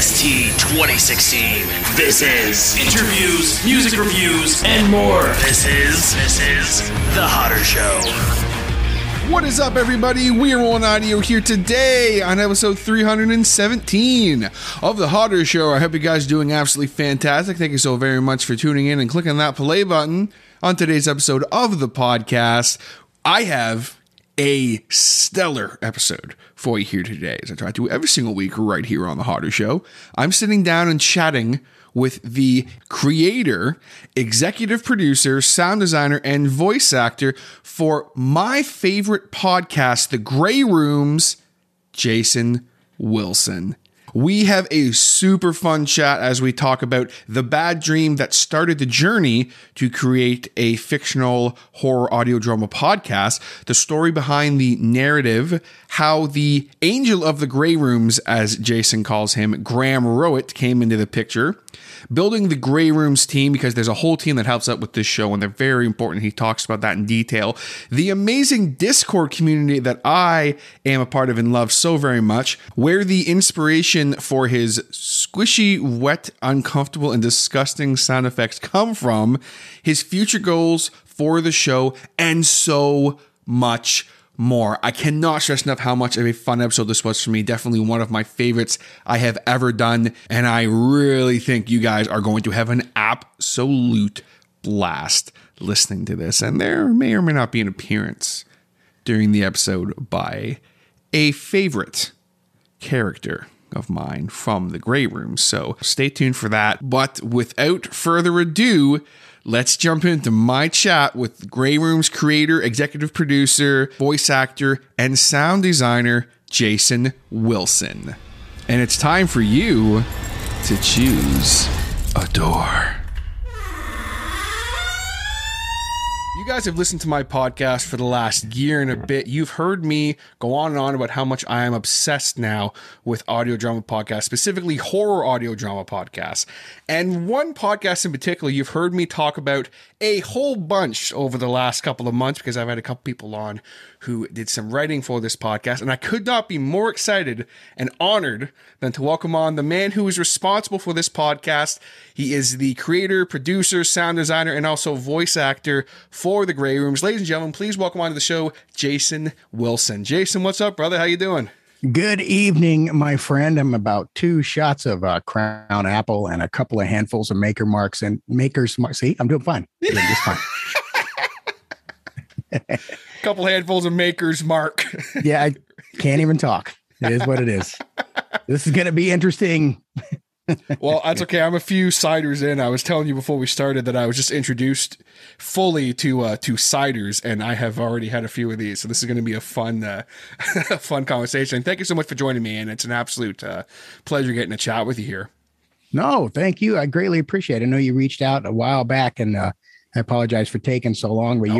OST 2016. This is interviews, music reviews, and more. This is The Hodder Show. What is up, everybody? We are on audio here today on episode 317 of The Hodder Show. I hope you guys are doing absolutely fantastic. Thank you so very much for tuning in and clicking that play button on today's episode of the podcast. I have a stellar episode for you here today, as I try to do every single week right here on The Hodder Show. I'm sitting down and chatting with the creator, executive producer, sound designer, and voice actor for my favorite podcast, The Grey Room's Jason Wilson. We have a super fun chat as we talk about the bad dream that started the journey to create a fictional horror audio drama podcast, the story behind the narrative, how the angel of the Grey Rooms, as Jason calls him, Graham Rowett, came into the picture, building the Grey Rooms team, because there's a whole team that helps out with this show, and they're very important. He talks about that in detail. The amazing Discord community that I am a part of and love so very much, where the inspiration for his squishy, wet, uncomfortable, and disgusting sound effects come from, his future goals for the show, and so much more. I cannot stress enough how much of a fun episode this was for me. Definitely one of my favorites I have ever done, and I really think you guys are going to have an absolute blast listening to this. And there may or may not be an appearance during the episode by a favorite character of mine from the Grey Room, so stay tuned for that. But without further ado, let's jump into my chat with Grey Room's creator, executive producer, voice actor, and sound designer, Jason Wilson. And it's time for you to choose a door. You guys have listened to my podcast for the last year and a bit. You've heard me go on and on about how much I am obsessed now with audio drama podcasts, specifically horror audio drama podcasts. And one podcast in particular, you've heard me talk about a whole bunch over the last couple of months, because I've had a couple people on who did some writing for this podcast, and I could not be more excited and honored than to welcome on the man who is responsible for this podcast. He is the creator, producer, sound designer, and also voice actor for the Grey Rooms. Ladies and gentlemen, please welcome on to the show, Jason Wilson. Jason, what's up, brother? How you doing? Good evening, my friend. I'm about 2 shots of Crown Apple and a couple of handfuls of Maker's Mark. See, I'm doing fine. Doing just fine. Couple handfuls of Maker's Mark. Yeah, I can't even talk. It is what it is. This is going to be interesting. Well, that's okay. I'm a few ciders in. I was telling you before we started that I was just introduced fully to ciders, and I have already had a few of these. So this is going to be a fun fun conversation. Thank you so much for joining me, and it's an absolute pleasure getting to chat with you here. No, thank you. I greatly appreciate it. I know you reached out a while back, and I apologize for taking so long, but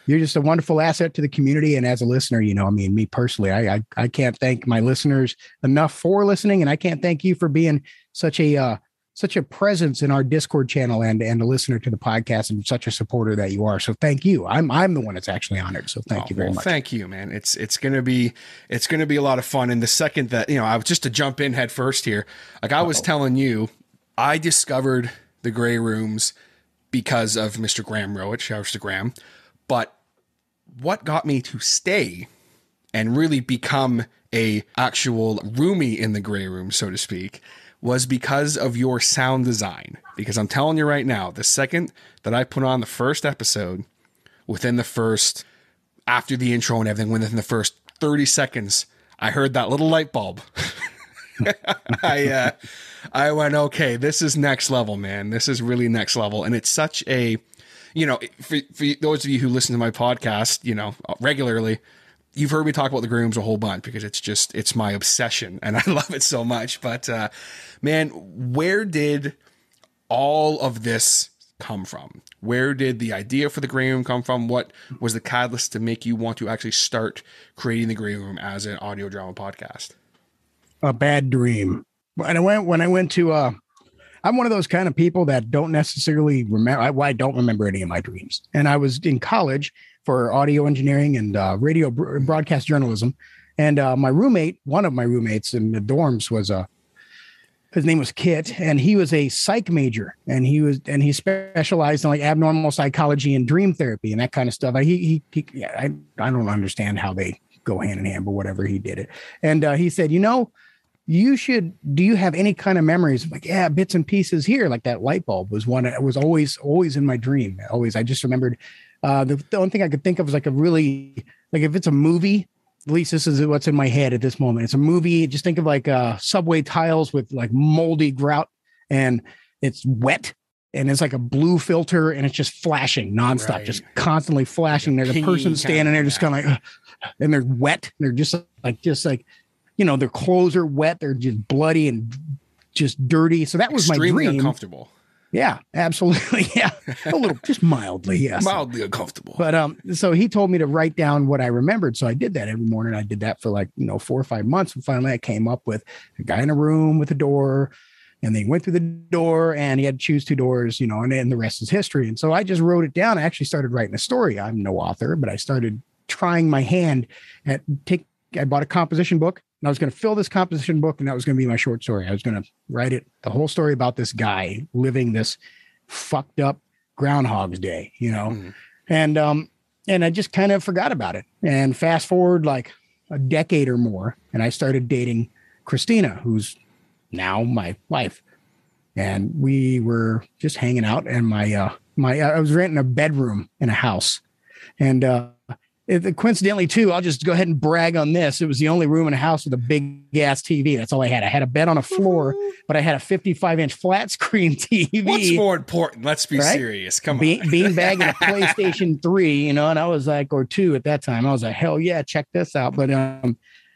you're just a wonderful asset to the community. And as a listener, me personally, I can't thank my listeners enough for listening. And I can't thank you for being such a presence in our Discord channel and a listener to the podcast, and such a supporter that you are. So thank you. I'm the one that's actually honored. So thank you very much. Thank you, man. It's going to be a lot of fun. And the second that, I was just to jump in head first here, like I was telling you, I discovered the Grey Rooms because of Mr. Graham Rowett, shouts to Graham. But what got me to stay and really become a actual roomie in the Grey Room, so to speak, was because of your sound design. Because I'm telling you right now, the second that I put on the first episode, after the intro and everything, within the first 30 seconds, I heard that little light bulb. I went, okay, this is next level, man. This is really next level. And it's such a, for those of you who listen to my podcast, regularly, you've heard me talk about the Grey Rooms a whole bunch, because it's my obsession and I love it so much. But man, where did all of this come from? Where did the idea for the Grey Room come from? What was the catalyst to make you want to actually start creating the Grey Room as an audio drama podcast? A bad dream. When I went to, I'm one of those kind of people that don't necessarily remember. I don't remember any of my dreams. And I was in college for audio engineering and radio broadcast journalism. And one of my roommates in the dorms was his name was Kit, and he was a psych major, and he specialized in like abnormal psychology and dream therapy and that kind of stuff. I don't understand how they go hand in hand, but whatever, he did it. And he said, do you have any kind of memories? I'm like, yeah, bits and pieces here. Like that light bulb was one that was always in my dream. Always. I just remembered the only thing I could think of was like if it's a movie, at least this is what's in my head at this moment. It's a movie. Just think of like subway tiles with like moldy grout, and it's wet, and it's like a blue filter, and it's just flashing nonstop, just constantly flashing. There's a person standing there just kind of like, and they're wet. They're just like, their clothes are wet. They're just bloody and just dirty. So that was my dream. Extremely uncomfortable. Yeah, absolutely. Yeah. A little, just mildly. Yes. Mildly uncomfortable. But, so he told me to write down what I remembered. So I did that every morning. I did that for 4 or 5 months. And finally I came up with a guy in a room with a door, and they went through the door, and he had to choose 2 doors, and then the rest is history. And so I just wrote it down. I actually started writing a story. I'm no author, but I started trying my hand I bought a composition book, and I was going to fill this composition book, and that was going to be my short story. I was going to write the whole story about this guy living this fucked up Groundhog's Day, and I just kind of forgot about it. And fast forward like a decade or more, and I started dating Christina, who's now my wife, and we were just hanging out. And I was renting a bedroom in a house, and coincidentally too, I'll just go ahead and brag on this. It was the only room in a house with a big ass TV. That's all I had. I had a bed on a floor, but I had a 55-inch flat screen TV. What's more important? Let's be serious. Come on. Beanbag and a PlayStation 3, and I was like, or 2 at that time. I was like, hell yeah, check this out. But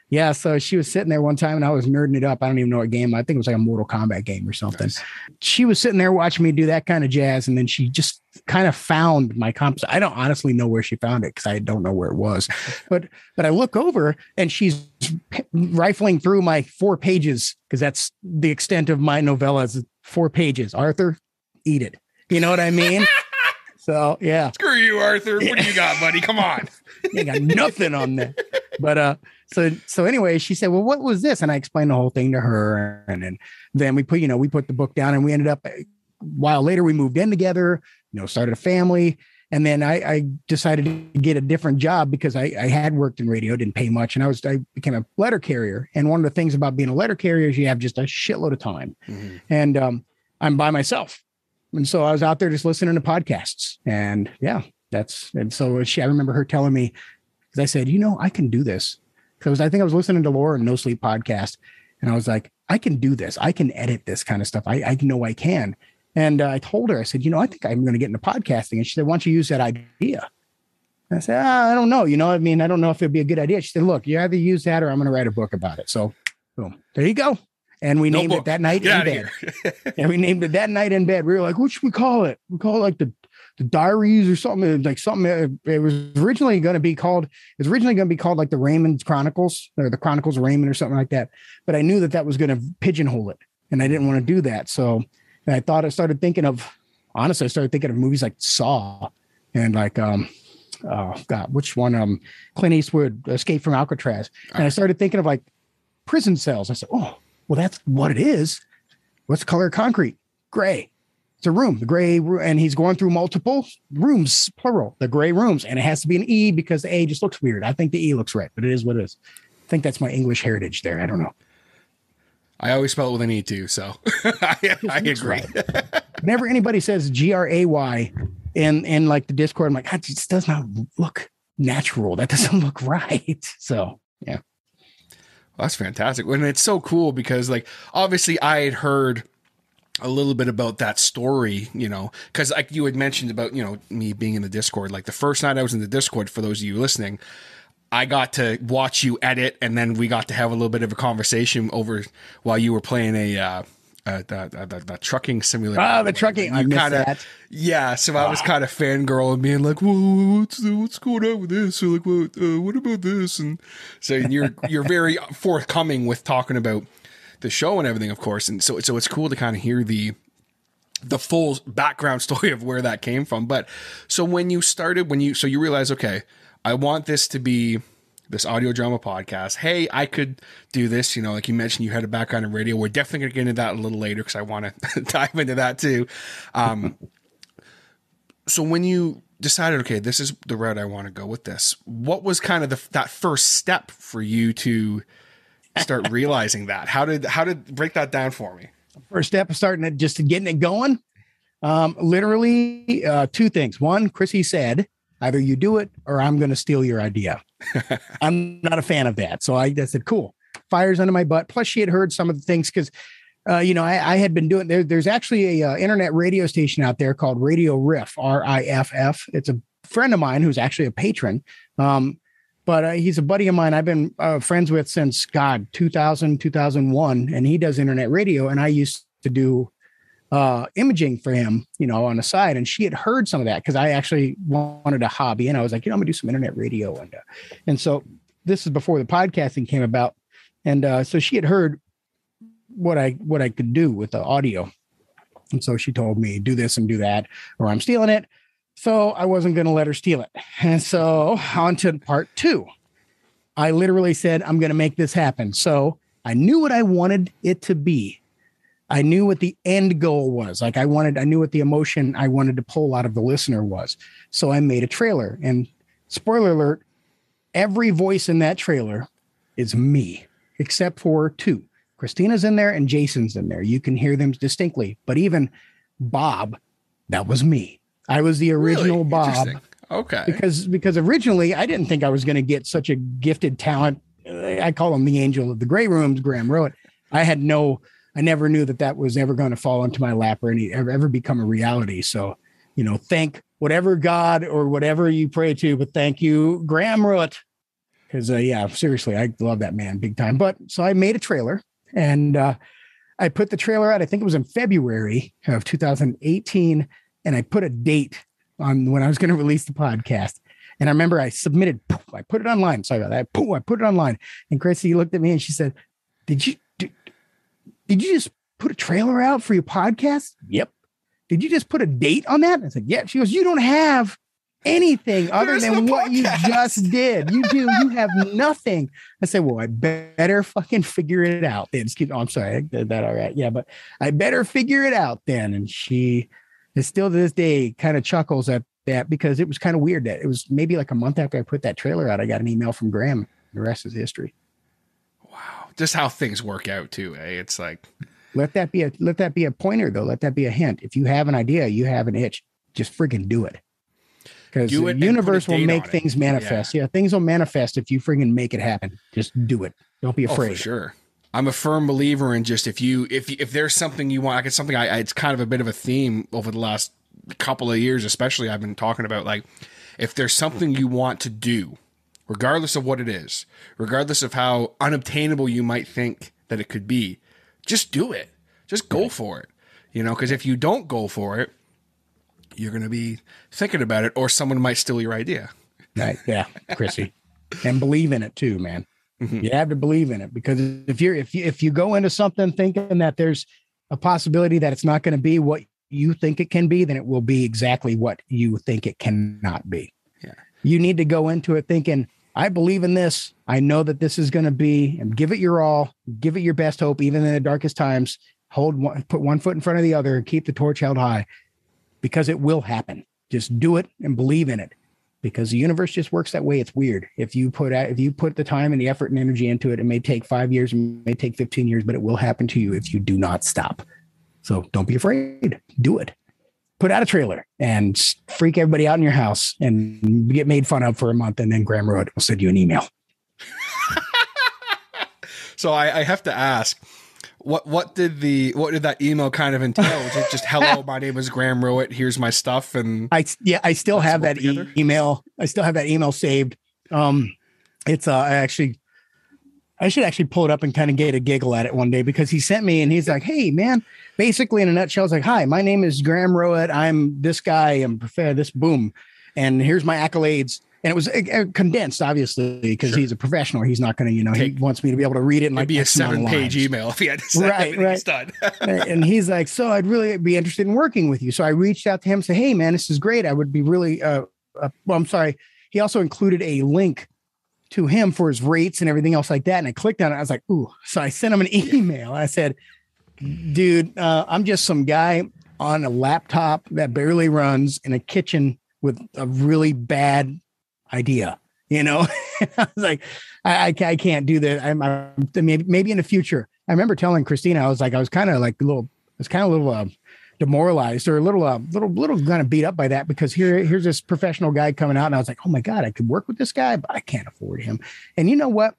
yeah, so she was sitting there one time, and I was nerding it up. I don't even know what game. I think it was like a Mortal Kombat game or something. Nice. She was sitting there watching me do that kind of jazz, and then she just kind of found my comps. I don't honestly know where she found it, because I don't know where it was. But I look over, and she's rifling through my 4 pages, because that's the extent of my novellas. 4 pages. Arthur, eat it. You know what I mean? So yeah. Screw you, Arthur. What do you got, buddy? Come on. You got nothing on that. But so anyway, she said, well, what was this? And I explained the whole thing to her. And then we put the book down, and we ended up, a while later, we moved in together, started a family. And then I decided to get a different job, because I had worked in radio, didn't pay much. And I became a letter carrier. And one of the things about being a letter carrier is you have just a shitload of time. Mm-hmm. And I'm by myself. And so I was out there just listening to podcasts, and yeah, so I remember her telling me, because I said, I can do this. Because I think I was listening to Laura and No Sleep podcast, and I was like, I can do this. I can edit this kind of stuff. I know I can. And I told her, I said, I think I'm going to get into podcasting. And she said, why don't you use that idea? And I said, I don't know. I don't know if it'd be a good idea. She said, look, you either use that, or I'm going to write a book about it. So boom, there you go. And we named it that night in bed. And we named it that night in bed. We were like, what should we call it? We call it like the Diaries or something, like something. It was originally going to be called like the Raymond Chronicles, or the Chronicles of Raymond, or something like that. But I knew that was going to pigeonhole it, and I didn't want to do that. So I started thinking of movies like Saw, and like, which one? Clint Eastwood, Escape from Alcatraz. And I started thinking of like prison cells. I said, oh, well, that's what it is. What's the color of concrete? Gray. It's a room, the gray room, and he's going through multiple rooms, plural, the gray rooms. And it has to be an E, because the A just looks weird. I think the E looks right, but it is what it is. I think that's my English heritage there. I don't know. I always spell it with an E too, so I agree. Whenever anybody says Gray in like the Discord, I'm like, that just does not look natural. That doesn't look right. So yeah. Well, that's fantastic. And it's so cool, because like, obviously I had heard a little bit about that story, because like you had mentioned about, me being in the Discord. Like the first night I was in the Discord, for those of you listening, I got to watch you edit, and then we got to have a little bit of a conversation over while you were playing the trucking simulator. Oh, the trucking. I missed that. Yeah. So I was kind of fangirling, being like, "Whoa, what's going on with this?" Or like, what about this? And so you're very forthcoming with talking about the show and everything, of course. And so it's cool to kind of hear the full background story of where that came from. But so when you started, you realize, okay, I want this to be this audio drama podcast. Hey, I could do this. You know, like you mentioned, you had a background in radio. We're definitely going to get into that a little later because I want to dive into that too. So when you decided, okay, this is the route I want to go with this, what was kind of that first step for you to start realizing that? How did break that down for me? First step of starting it, just getting it going. Literally two things. One, Chrissy said, either you do it or I'm going to steal your idea. I'm not a fan of that. So I said, cool, fires under my butt. Plus she had heard some of the things because, I had been doing there's actually a internet radio station out there called Radio Riff, RIFF. It's a friend of mine who's actually a patron. But he's a buddy of mine I've been friends with since 2000, 2001. And he does internet radio. And I used to do imaging for him, on the side. And she had heard some of that because I actually wanted a hobby. And I was like, I'm going to do some internet radio. And so this is before the podcasting came about. And so she had heard what I could do with the audio. And so she told me, do this and do that, or I'm stealing it. So I wasn't going to let her steal it. And so on to part two. I literally said, I'm going to make this happen. So I knew what I wanted it to be. I knew what the end goal was. I knew what the emotion I wanted to pull out of the listener was. So I made a trailer, and spoiler alert, every voice in that trailer is me, except for two. Christina's in there and Jason's in there. You can hear them distinctly, but even Bob, that was me. I was the original really? Bob. Okay. Because originally I didn't think I was going to get such a gifted talent. I call him the angel of the gray rooms, Graham wrote. I never knew that was ever going to fall into my lap or ever become a reality. So, thank whatever God or whatever you pray to, but thank you, Graham Root. Because, seriously, I love that man big time. But so I made a trailer and I put the trailer out. I think it was in February of 2018. And I put a date on when I was going to release the podcast. And I remember I submitted, I put it online. Sorry about that. I put it online. And Chrissy looked at me and she said, Did you just put a trailer out for your podcast? Yep. Did you just put a date on that? I said, yeah. She goes, you don't have anything other than what you just did. You have nothing. I said, well, I better fucking figure it out then. I'm sorry. I did that all right. Yeah, but I better figure it out then. And she is still to this day kind of chuckles at that because it was kind of weird that it was maybe like a month after I put that trailer out, I got an email from Graham. The rest is history. Wow. Just how things work out too, eh? It's like let that be a pointer though. Let that be a hint. If you have an idea, you have an itch, just freaking do it. Because the universe will make things manifest. Yeah, things will manifest if you freaking make it happen. Just do it. Don't be afraid. For sure. I'm a firm believer in just if there's something you want, like it's something it's kind of a bit of a theme over the last couple of years, especially I've been talking about, like if there's something you want to do, regardless of what it is, regardless of how unobtainable you might think that it could be, just do it. Just go for it. Because if you don't go for it, you're going to be thinking about it, or someone might steal your idea. Right. Yeah. Chrissy. And believe in it too, man. Mm-hmm. You have to believe in it, because if you go into something thinking that there's a possibility that it's not going to be what you think it can be, then it will be exactly what you think it cannot be. Yeah. You need to go into it thinking, I believe in this. I know that this is going to be, and give it your all, give it your best hope, even in the darkest times. Put one foot in front of the other and keep the torch held high, because it will happen. Just do it and believe in it, because the universe just works that way. It's weird. If you put the time and the effort and energy into it, it may take 5 years, it may take 15 years, but it will happen to you if you do not stop. So don't be afraid. Do it. Put out a trailer and freak everybody out in your house and get made fun of for a month. And then Graham Road will send you an email. So I have to ask, what did that email kind of entail? Was it just, hello, my name is Graham Rowett, here's my stuff? And I still have that email. I still have that email saved. It's I should actually pull it up and kind of get a giggle at it one day, because he sent me and he's like, hey man, basically in a nutshell, it's like, hi, my name is Graham Rowett. I'm this guy. I'm this boom. And here's my accolades. And it was condensed, obviously, because he's a professional. He's not going to, he wants me to be able to read it. And it'd be a 7-page email if he had to say everything's done. And he's like, so I'd really be interested in working with you. So I reached out to him and said, hey man, this is great. I would be really, I'm sorry. He also included a link to him for his rates and everything else like that. And I clicked on it. I was like, ooh. So I sent him an email. I said, dude, I'm just some guy on a laptop that barely runs in a kitchen with a really bad idea. You know, I was like, I can't do that. I'm maybe in the future. I remember telling Christina, I was kind of like a little demoralized or a little kind of beat up by that, because here's this professional guy coming out, and I was like, oh my God, I could work with this guy, but I can't afford him. And you know what?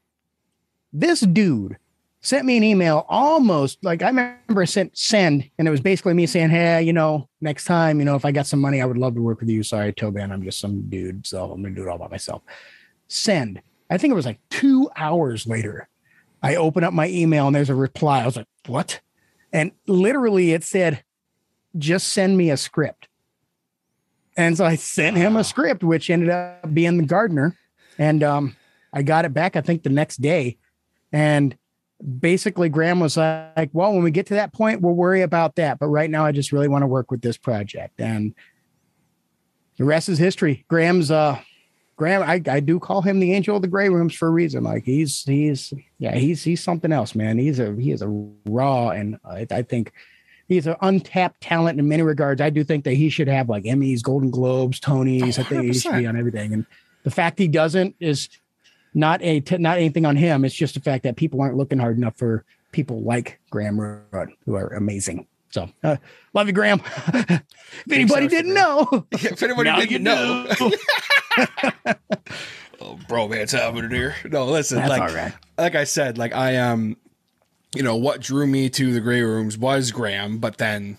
This dude sent me an email almost like, I remember I sent send, and it was basically me saying, hey, you know, next time, you know, if I got some money, I would love to work with you. Sorry, till then, I'm just some dude, so I'm going to do it all by myself. Send. I think it was like 2 hours later, I open up my email and there's a reply. I was like, what? And literally it said, just send me a script. And so I sent him a script, which ended up being The Gardener. And I got it back, I think, the next day. And basically Graham was like, well, when we get to that point, we'll worry about that. But right now I just really want to work with this project. And the rest is history. Graham, I do call him the angel of the gray rooms for a reason. Like he's something else, man. He is a raw, and I think he's an untapped talent in many regards. I do think that he should have like Emmys, Golden Globes, Tonys. 100%. I think he should be on everything. And the fact he doesn't is not anything on him. It's just the fact that people aren't looking hard enough for people like Graham Rudd, who are amazing. So love you, Graham. If anybody didn't know, if anybody didn't know. Oh, bromance happening here. No, listen, that's like, all right. Like I said, like I am, you know, what drew me to the Gray Rooms was Graham, but then,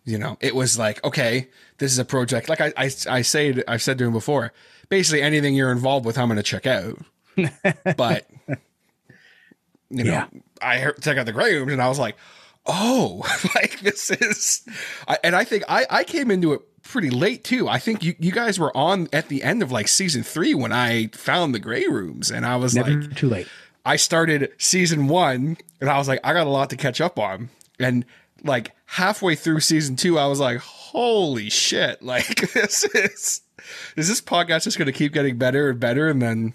you know, it was like, okay, this is a project. Like I've said to him before, basically anything you're involved with, I'm going to check out. But, you know, I check out the Gray Rooms and I was like, oh, like this is, I think I came into it pretty late too. I think you guys were on at the end of like season 3 when I found the Gray Rooms, and I was never like, too late. I started season 1 and I was like, I got a lot to catch up on. And like halfway through season 2, I was like, holy shit. Like is this podcast just going to keep getting better and better? And then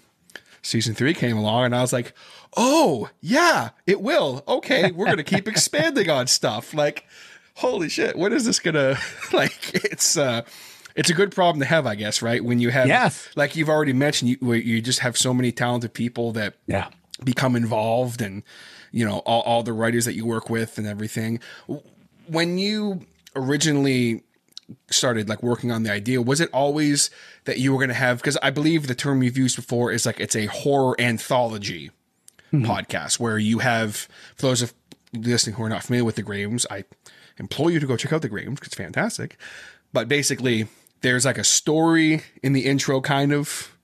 season 3 came along and I was like, oh yeah, it will. Okay. We're going to keep expanding on stuff. Like, holy shit. What is this going to like? It's a good problem to have, I guess, right? When you have, like you've already mentioned, you just have so many talented people that become involved, and, you know, all the writers that you work with and everything. When you originally started like working on the idea, was it always that you were going to have, because I believe the term you've used before is like, it's a horror anthology podcast where you have, for those of listening who are not familiar with the Gray Rooms, I implore you to go check out the Gray Rooms because it's fantastic. But basically there's like a story in the intro kind of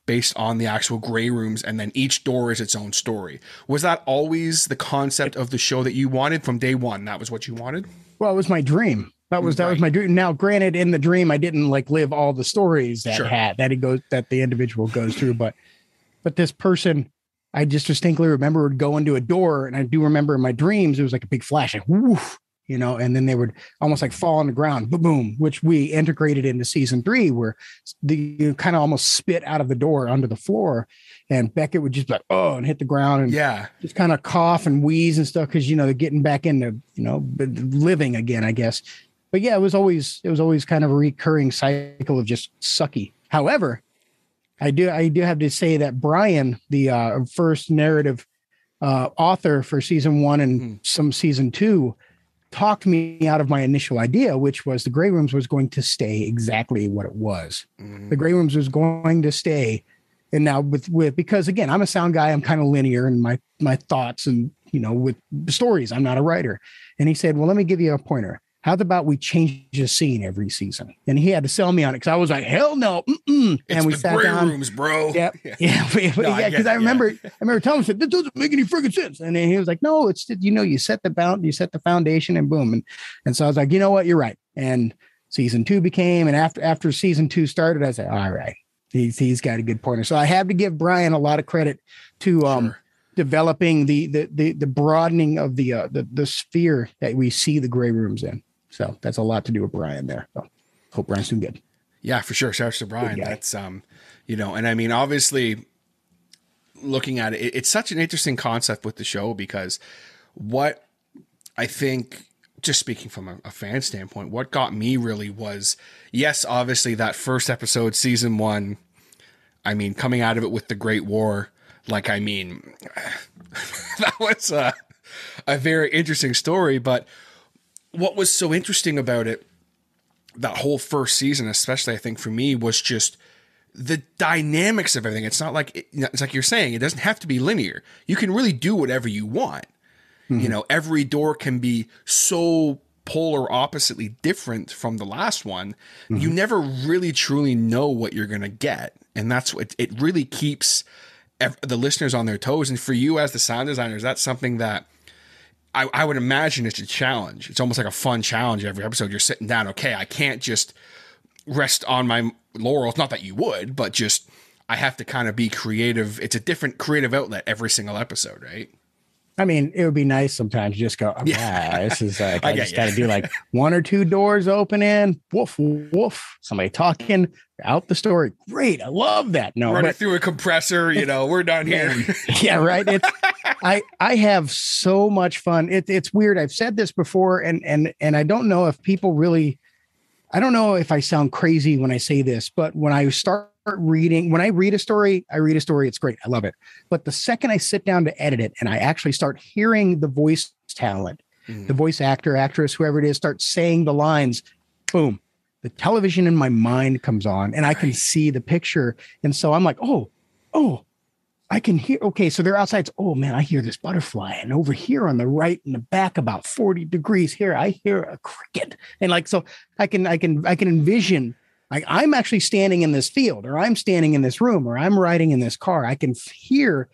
based on the actual Gray Rooms, and then each door is its own story. Was that always the concept of the show that you wanted from day one? That was what you wanted? Well, it was my dream. That was my dream. Now, granted, in the dream, I didn't like live all the stories that that the individual goes through, but this person, I just distinctly remember would go into a door, and I do remember in my dreams it was like a big flash, like woof, you know, and then they would almost like fall on the ground, boom, which we integrated into season 3, where you kind of almost spit out of the door onto the floor, and Beckett would just be like, oh, and hit the ground and just kind of cough and wheeze and stuff, because, you know, they're getting back into, you know, living again, I guess. But yeah, it was always kind of a recurring cycle of just sucky. However, I do have to say that Brian, the first narrative author for season 1 and some season 2, talked me out of my initial idea, which was the Gray Rooms was going to stay exactly what it was. The Gray Rooms was going to stay. And now with because again, I'm a sound guy, I'm kind of linear in my thoughts, and, you know, with the stories, I'm not a writer. And he said, well, let me give you a pointer. How about we change the scene every season? And he had to sell me on it, because I was like, hell no. And we sat down. Rooms, bro. Yeah. Because I remember telling him, this doesn't make any freaking sense. And then he was like, no, it's, you know, you set the foundation, and boom. And so I was like, you know what? You're right. And season 2 became, and after season 2 started, I said, all right, he's got a good pointer. So I have to give Brian a lot of credit to, developing the broadening of the sphere that we see the Gray Rooms in. So that's a lot to do with Brian there. So hope Brian's doing good. Yeah, for sure. Shout out to Brian. That's, you know, and I mean, obviously looking at it, it's such an interesting concept with the show, because what I think, just speaking from a fan standpoint, what got me really was, yes, obviously that first episode, season 1, I mean, coming out of it with the Great War, like, I mean, that was a very interesting story. But what was so interesting about it, that whole first season, especially I think for me, was just the dynamics of everything. It's not like, it's like you're saying, it doesn't have to be linear. You can really do whatever you want. You know, every door can be so polar oppositely different from the last one. You never really truly know what you're going to get. And that's what it really keeps the listeners on their toes. And for you as the sound designers, that's something that I would imagine it's a challenge. It's almost like a fun challenge every episode. You're sitting down, okay, I can't just rest on my laurels. Not that you would, but just, I have to kind of be creative. It's a different creative outlet every single episode, right? I mean, it would be nice sometimes to just go, this is like, I just got to do like 1 or 2 doors opening, woof, woof, somebody talking out the story. Great. I love that. No, running through a compressor, you know, we're done here. Yeah, right. It's, I have so much fun. It's weird. I've said this before, and I don't know if people really, I don't know if I sound crazy when I say this, but when I read a story, it's great. I love it. But the second I sit down to edit it and I actually start hearing the voice talent, the voice actor, actress, whoever it is, start saying the lines, boom, the television in my mind comes on and I can see the picture. And so I'm like, oh, I can hear. Okay. So they're outside. Oh man, I hear this butterfly. And over here on the right in the back, about 40 degrees here, I hear a cricket. And like, so I can envision, like, I'm actually standing in this field, or I'm standing in this room, or I'm riding in this car. I can hear,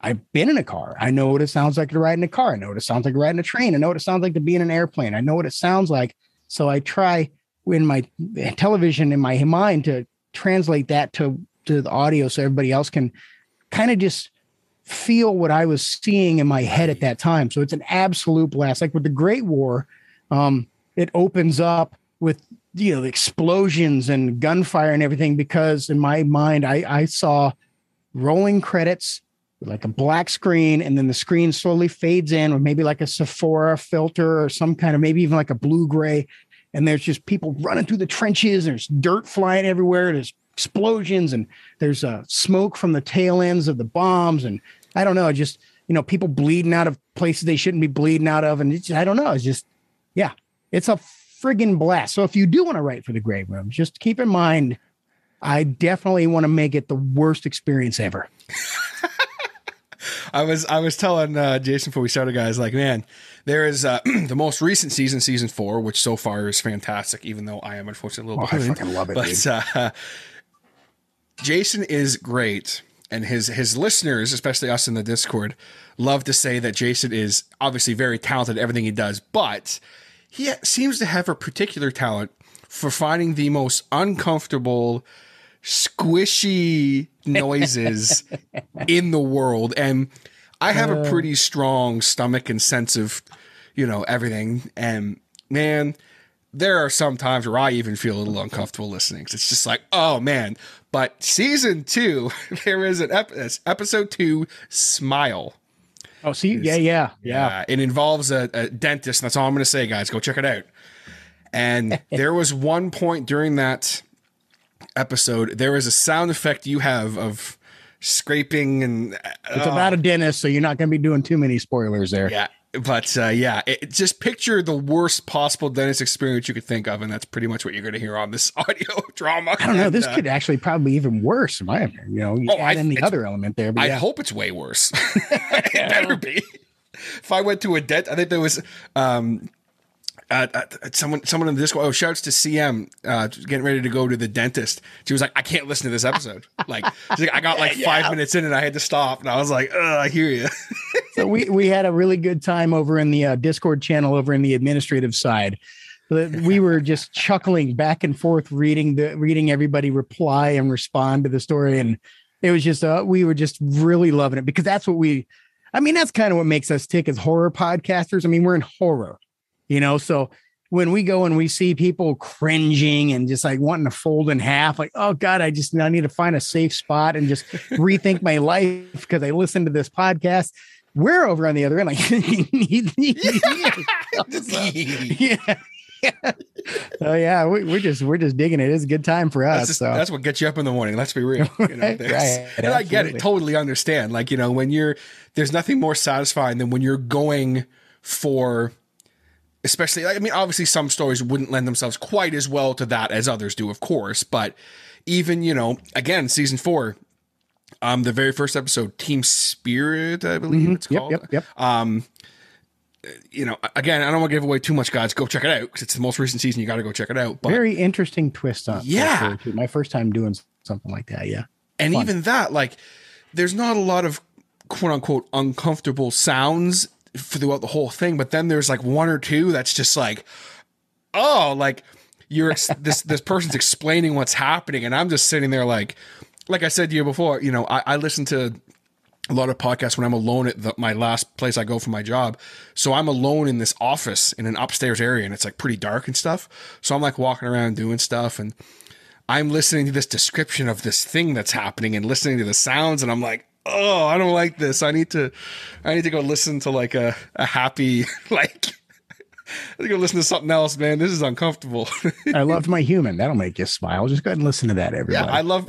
I've been in a car. I know what it sounds like to ride in a car. I know what it sounds like to ride in a train. I know what it sounds like to be in an airplane. I know what it sounds like. So I try in my television, in my mind, to translate that to the audio so everybody else can kind of just feel what I was seeing in my head at that time. So it's an absolute blast. Like with the Great War, it opens up with, you know, the explosions and gunfire and everything, because in my mind, I saw rolling credits with like a black screen, and then the screen slowly fades in with maybe like a Sephora filter or some kind of, maybe even like a blue gray. And there's just people running through the trenches. There's dirt flying everywhere. There's explosions, and there's smoke from the tail ends of the bombs. And I don't know, just, you know, people bleeding out of places they shouldn't be bleeding out of. And it's, I don't know. It's just, yeah, it's a friggin' blast. So if you do want to write for the Grey Room, just keep in mind, I definitely want to make it the worst experience ever. I was telling Jason before we started, guys, like, man, there is the most recent season 4, which so far is fantastic, even though I am unfortunately a little behind. I fucking love it. But Jason is great, and his listeners, especially us in the Discord, love to say that Jason is obviously very talented at everything he does, but he seems to have a particular talent for finding the most uncomfortable, squishy noises in the world. And I have a pretty strong stomach and sense of, you know, everything. And man, there are some times where I even feel a little uncomfortable listening. It's just like, oh man. But season 2, there is an episode 2, Smile. Oh, see, yeah. It involves a dentist. And that's all I'm going to say, guys. Go check it out. And there was one point during that episode, there was a sound effect you have of scraping, and it's about a dentist, so you're not going to be doing too many spoilers there. Yeah, but just picture the worst possible dentist experience you could think of, and that's pretty much what you're going to hear on this audio drama. I don't know. This could actually probably be even worse, in my opinion. You know, you add in the other element there. But I hope it's way worse. It better be. If I went to a dent, I think there was someone in the Discord. Oh, shouts to CM getting ready to go to the dentist. She was like, I can't listen to this episode. Like, she's like, I got like 5 minutes in and I had to stop. And I was like, I hear you. So we had a really good time over in the Discord channel over in the administrative side. We were just chuckling back and forth, reading everybody reply and respond to the story. And it was just, we were just really loving it, because that's what that's kind of what makes us tick as horror podcasters. I mean, we're in horror, you know, so when we go and we see people cringing and just like wanting to fold in half, like, oh God, I need to find a safe spot and just rethink my life because I listened to this podcast. We're over on the other end, like, yeah. So yeah, we're just digging it. It's a good time for us. That's what gets you up in the morning. Let's be real. You know, right, and I get it. Totally understand. Like, you know, when there's nothing more satisfying than when you're going for, especially, I mean, obviously some stories wouldn't lend themselves quite as well to that as others do, of course. But even, you know, again, season 4, the very first episode, Team Spirit, I believe it's called. Yep. You know, again, I don't want to give away too much, guys. Go check it out because it's the most recent season. You got to go check it out. But very interesting twist on. Yeah. My first time doing something like that. Yeah. And fun. Even that, like, there's not a lot of quote unquote uncomfortable sounds throughout the whole thing. But then there's like one or two that's just like, oh, like you're this person's explaining what's happening. And I'm just sitting there like I said to you before, you know, I listen to a lot of podcasts when I'm alone at my last place I go for my job. So I'm alone in this office in an upstairs area and it's like pretty dark and stuff. So I'm like walking around doing stuff and I'm listening to this description of this thing that's happening and listening to the sounds. And I'm like, oh, I don't like this. I need to go listen to like a happy, like, I think I'll listen to something else, man. This is uncomfortable. I loved My Human. That'll make you smile. Just go ahead and listen to that, everybody. Yeah, I love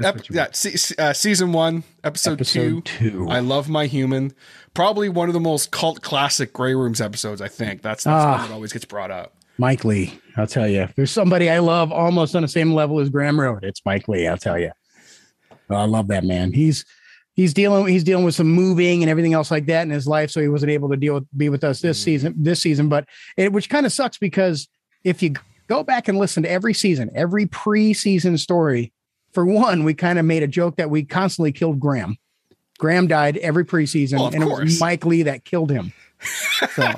season 1, episode 2. I Love My Human. Probably one of the most cult classic Grey Rooms episodes, I think. That's one that always gets brought up. Mike Lee, I'll tell you. If there's somebody I love almost on the same level as Graham Road, it's Mike Lee, I'll tell you. I love that man. He's dealing with some moving and everything else like that in his life, so he wasn't able to be with us this season. But which kind of sucks because if you go back and listen to every season, every pre-season story, for one, we kind of made a joke that we constantly killed Graham. Graham died every preseason, and it was Mike Lee that killed him. So,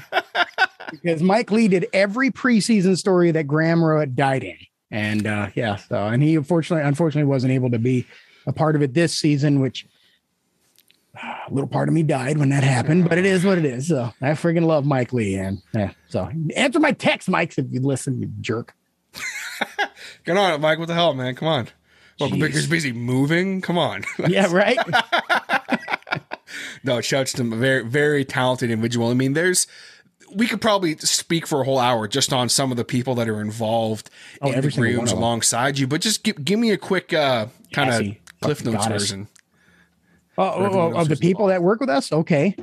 because Mike Lee did every preseason story that Graham Rowett died in, and and he unfortunately wasn't able to be a part of it this season, which. A little part of me died when that happened, but it is what it is. So I friggin' love Mike Lee. And so answer my text, Mike, if you listen, you jerk. Get on it, Mike. What the hell, man? Come on. Welcome Baker's busy moving. Come on. Yeah, right. No, shouts to him. A very, very talented individual. I mean, we could probably speak for a whole hour just on some of the people that are involved in the rooms alongside you, but just give me a quick kind of Cliff Notes version. Of the people that work with us. Okay.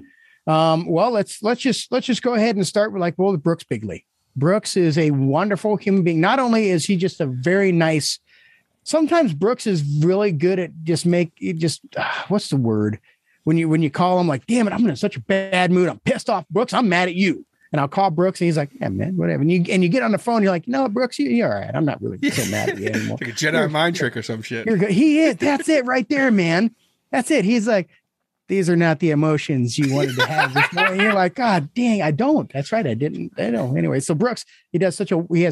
Well, let's just go ahead and start with Brooks Bigley. Brooks is a wonderful human being. Not only is he just a very nice, sometimes Brooks is really good at what's the word? When you call him like, damn it, I'm in such a bad mood. I'm pissed off, Brooks. I'm mad at you. And I'll call Brooks and he's like, yeah, man, whatever. And you get on the phone, you're like, no, Brooks, you're all right. I'm not really so mad at you anymore. Like a Jedi mind trick or some shit. You're good. He is. That's it right there, man. That's it. He's like, these are not the emotions you wanted to have this morning. You're like, God dang, I don't. That's right. I didn't. I know. Anyway, so Brooks, he has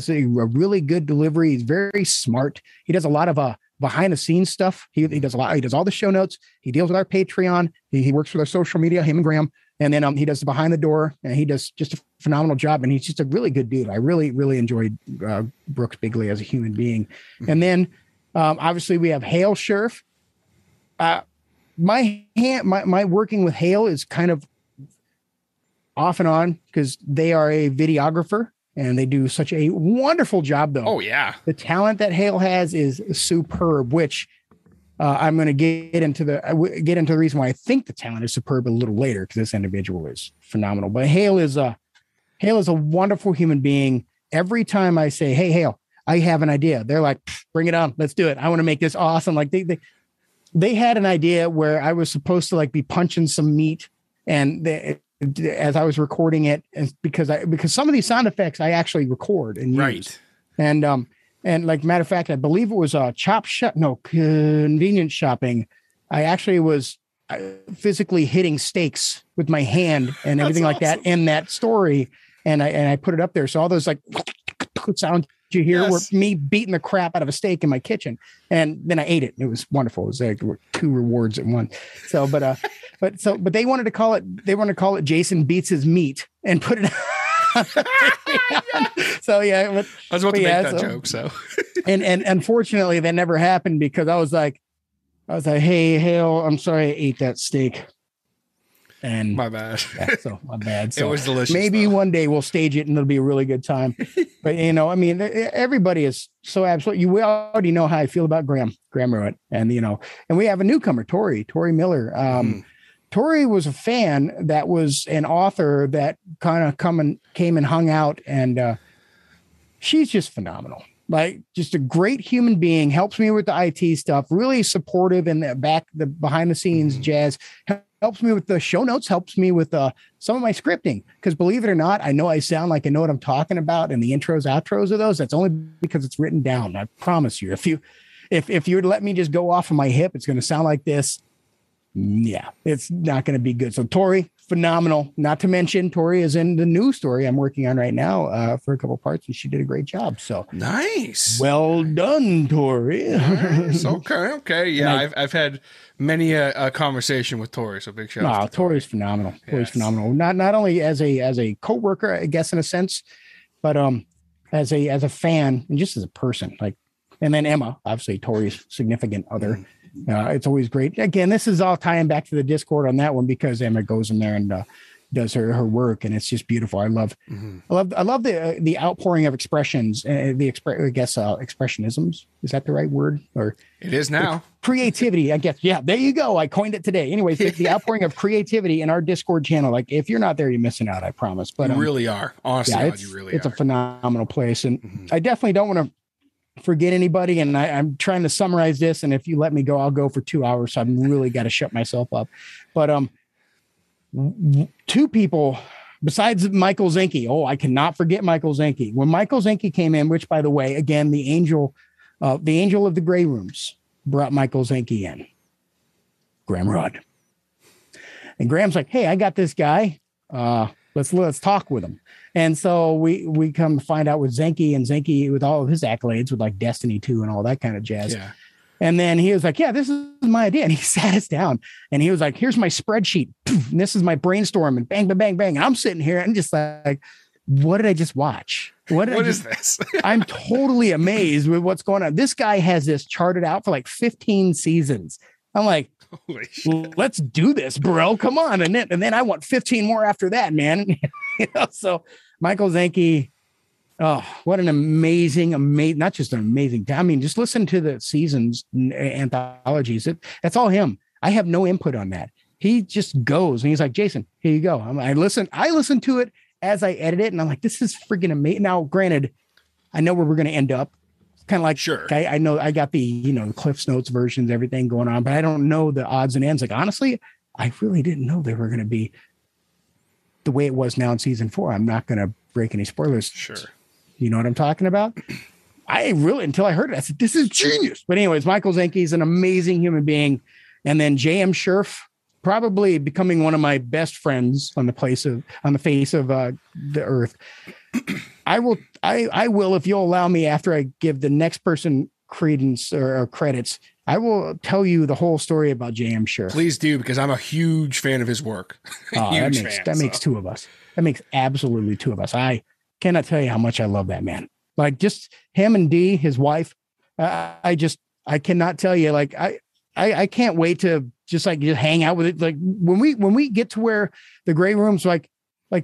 a really good delivery. He's very smart. He does a lot of behind the scenes stuff. He does a lot. He does all the show notes. He deals with our Patreon. He works with our social media, him and Graham. And then he does the behind the door, and he does just a phenomenal job. And he's just a really good dude. I really, really enjoyed Brooks Bigley as a human being. Mm-hmm. And then obviously we have Hale Sheriff. My working with Hale is kind of off and on because they are a videographer and they do such a wonderful job though. Oh yeah. The talent that Hale has is superb, which I'm going to get into the reason why I think the talent is superb a little later because this individual is phenomenal. But Hale is a wonderful human being. Every time I say, hey, Hale, I have an idea. They're like, bring it on. Let's do it. I want to make this awesome. Like they had an idea where I was supposed to be punching some meat, and as I was recording it, because some of these sound effects I actually record and use. Right. And like matter of fact, I believe it was convenience shopping. I actually was physically hitting steaks with my hand and everything like that in that story, and I put it up there. So all those sounds you hear were me beating the crap out of a steak in my kitchen, and then I ate it. It was wonderful. It was like 2 rewards at once. So, but they wanted to call it. They wanted to call it Jason Beats His Meat and put it So yeah, I was about to make that joke. So, and unfortunately, that never happened because I was like, hey, Hale, I'm sorry I ate that steak. And my bad. Yeah, so my bad. So it was delicious. Maybe one day we'll stage it and it'll be a really good time. But I mean, everybody is so absolutely. We already know how I feel about Graham Rowett, and and we have a newcomer, Tori Miller. Tori was a fan that was an author that kind of came and hung out, and she's just phenomenal. Like, just a great human being, helps me with the IT stuff, really supportive in the behind the scenes jazz. Helps me with the show notes, helps me with some of my scripting. Because believe it or not, I know I sound like I know what I'm talking about, and the intros, outros of those, that's only because it's written down. I promise you. If you were to let me just go off of my hip, it's going to sound like this. Yeah, it's not going to be good. So Tori, phenomenal. Not to mention, Tori is in the new story I'm working on right now for a couple parts, and she did a great job. So nice. Well done, Tori. Nice. Okay. Yeah, I've had many a conversation with Tori, so big shout out to Tori. Tori's phenomenal. Tori's phenomenal. Not only as a coworker, I guess, in a sense, but as a fan and just as a person. Like, and then Emma, obviously Tori's significant other. It's always great. Again, this is all tying back to the Discord on that one because Emma goes in there and does her work, and it's just beautiful. I love the outpouring of expressions, expressionisms. Is that the right word? Or it is now. Creativity, I guess. Yeah, there you go. I coined it today. Anyways, the outpouring of creativity in our Discord channel. Like, if you're not there, you're missing out. I promise. But you really are. Honestly, yeah, it's a phenomenal place, and I definitely don't want to forget anybody. And I'm trying to summarize this. And if you let me go, I'll go for 2 hours. So I'm really got to shut myself up. But two people besides Michael Zinke. Oh, I cannot forget Michael Zinke. When Michael Zinke came in, which, by the way, again, the angel of the Grey Rooms brought Michael Zinke in. Graham Rudd. And Graham's like, hey, I got this guy. Let's talk with him. And so we come to find out with Zinke with all of his accolades with like Destiny 2 and all that kind of jazz. Yeah. And then he was like, yeah, this is my idea. And he sat us down and he was like, here's my spreadsheet. And this is my brainstorm, and bang, bang, bang, bang. And I'm sitting here and just like, what did I just watch? What is this? I'm totally amazed with what's going on. This guy has this charted out for like 15 seasons. I'm like, let's do this, bro. Come on. And then I want 15 more after that, man. So Michael Zinke, oh, what an amazing, not just an amazing. I mean, just listen to the seasons anthologies. That's all him. I have no input on that. He just goes and he's like, Jason, here you go. I listen to it as I edit it, and I'm like, this is freaking amazing. Now, granted, I know where we're going to end up. Kind of like, sure. Okay, I know I got the, Cliff's Notes versions, everything going on, but I don't know the odds and ends. Like, honestly, I really didn't know they were going to be the way it was now in season 4. I'm not going to break any spoilers. Sure. You know what I'm talking about? I really, until I heard it, I said, this is genius. But anyways, Michael Zinke is an amazing human being. And then J.M. Scherf, probably becoming one of my best friends on the face of the earth. I will, if you'll allow me, after I give the next person credence or credits, I will tell you the whole story about J.M. Scherf. Please do, because I'm a huge fan of his work. That makes two of us. That makes absolutely two of us. I cannot tell you how much I love that man. Like, just him and Dee, his wife. I cannot tell you. Like, I can't wait to just hang out with it. Like, when we get to where the Grey Rooms, like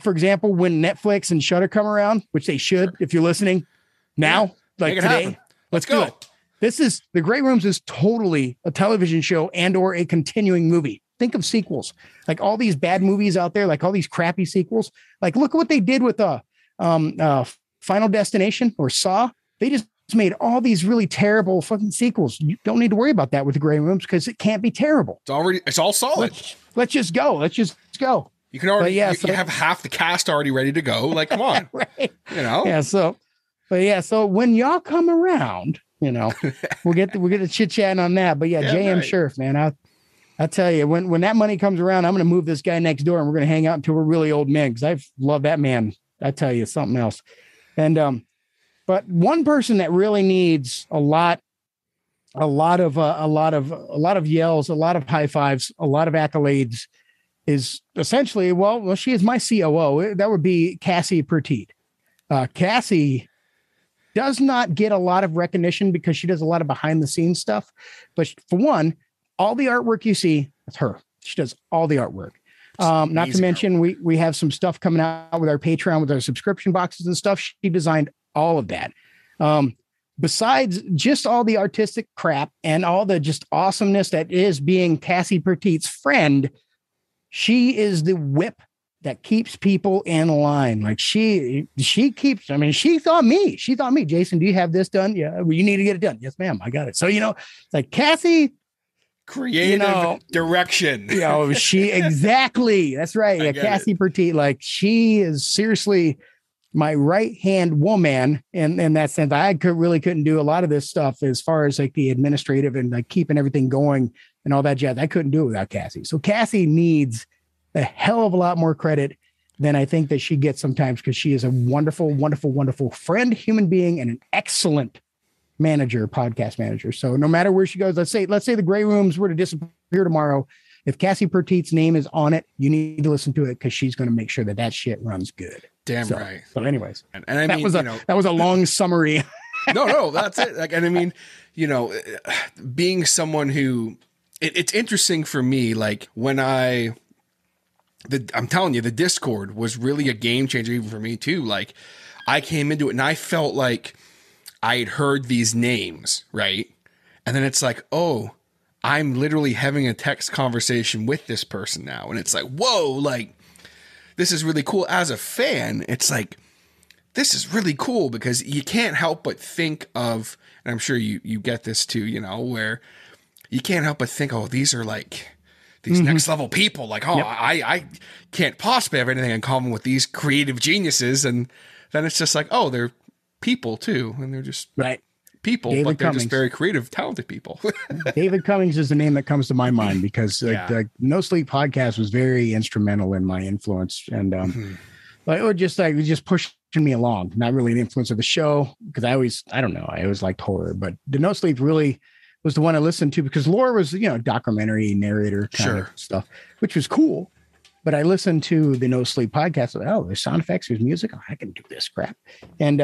for example, when Netflix and Shudder come around, which they should, if you're listening now, like today, let's go. This is the Grey Rooms is totally a television show and or a continuing movie. Think of sequels, like all these bad movies out there, like all these crappy sequels. Like, look at what they did with Final Destination or Saw. They just made all these really terrible fucking sequels. You don't need to worry about that with the Grey Rooms because it can't be terrible. It's all solid. Let's just go. You can already, you have half the cast already ready to go. Like, come on, right? Yeah. So when y'all come around, we'll get to chit chatting on that. But J.M. Scherf, man, I tell you, when that money comes around, I'm going to move this guy next door and we're going to hang out until we're really old men. Cause I love that man. I tell you, something else. And, but one person that really needs a lot of yells, a lot of high fives, a lot of accolades, is essentially, well, she is my COO. That would be Cassie Petit. Cassie does not get a lot of recognition because she does a lot of behind the scenes stuff. But for one, all the artwork you see, it's her. She does all the artwork. Not to mention, we have some stuff coming out with our Patreon, with our subscription boxes and stuff. She designed all of that. Besides just all the artistic crap and all the just awesomeness that is being Cassie Petit's friend, she is the whip that keeps people in line. Like she keeps, I mean, she thought me, Jason, do you have this done? Yeah. Well, you need to get it done. Yes, ma'am. I got it. So, it's like Cassie, creative direction. She exactly. That's right. Yeah, Cassie Petit, like she is seriously my right-hand woman in that sense. I couldn't do a lot of this stuff as far as like the administrative and like keeping everything going and all that jazz. I couldn't do it without Cassie. So Cassie needs a hell of a lot more credit than I think that she gets sometimes, because she is a wonderful, wonderful, wonderful friend, human being, and an excellent manager, podcast manager. So no matter where she goes, let's say the gray rooms were to disappear tomorrow. If Cassie Petit's name is on it, you need to listen to it, because she's going to make sure that shit runs good. Damn right. So anyways, and I mean, that was a long summary. No, that's it. Like, and I mean, being someone who it's interesting for me, like when I'm telling you, the Discord was really a game changer even for me too. Like I came into it and I felt like I had heard these names, right? And then it's like, oh, I'm literally having a text conversation with this person now. And it's like, whoa, like this is really cool. As a fan, it's like, this is really cool, because you can't help but think of, and I'm sure you get this too, where you can't help but think, oh, these are like these next level people. Like, oh, yep. I can't possibly have anything in common with these creative geniuses. And then it's just like, oh, they're people too. And they're just people, David but they're Cummings. just very creative, talented people. David Cummings is the name that comes to my mind, because the No Sleep podcast was very instrumental in my influence. And it was just pushing me along, not really the influence of the show, because I always liked horror, but the No Sleep really was the one I listened to, because Laura was, documentary narrator kind of stuff, which was cool. But I listened to the No Sleep podcast. Oh, there's sound effects, there's music. Oh, I can do this crap. And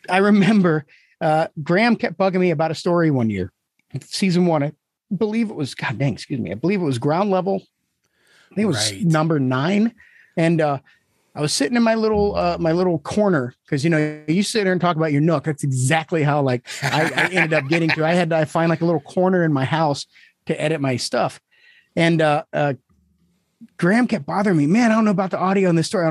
I remember Graham kept bugging me about a story one year, season 1. I believe it was, I believe it was Ground Level. I think it was number 9. And I was sitting in my little corner, because you sit there and talk about your nook. That's exactly how I ended up getting to. I find like a little corner in my house to edit my stuff. And Graham kept bothering me. Man, I don't know about the audio on this story.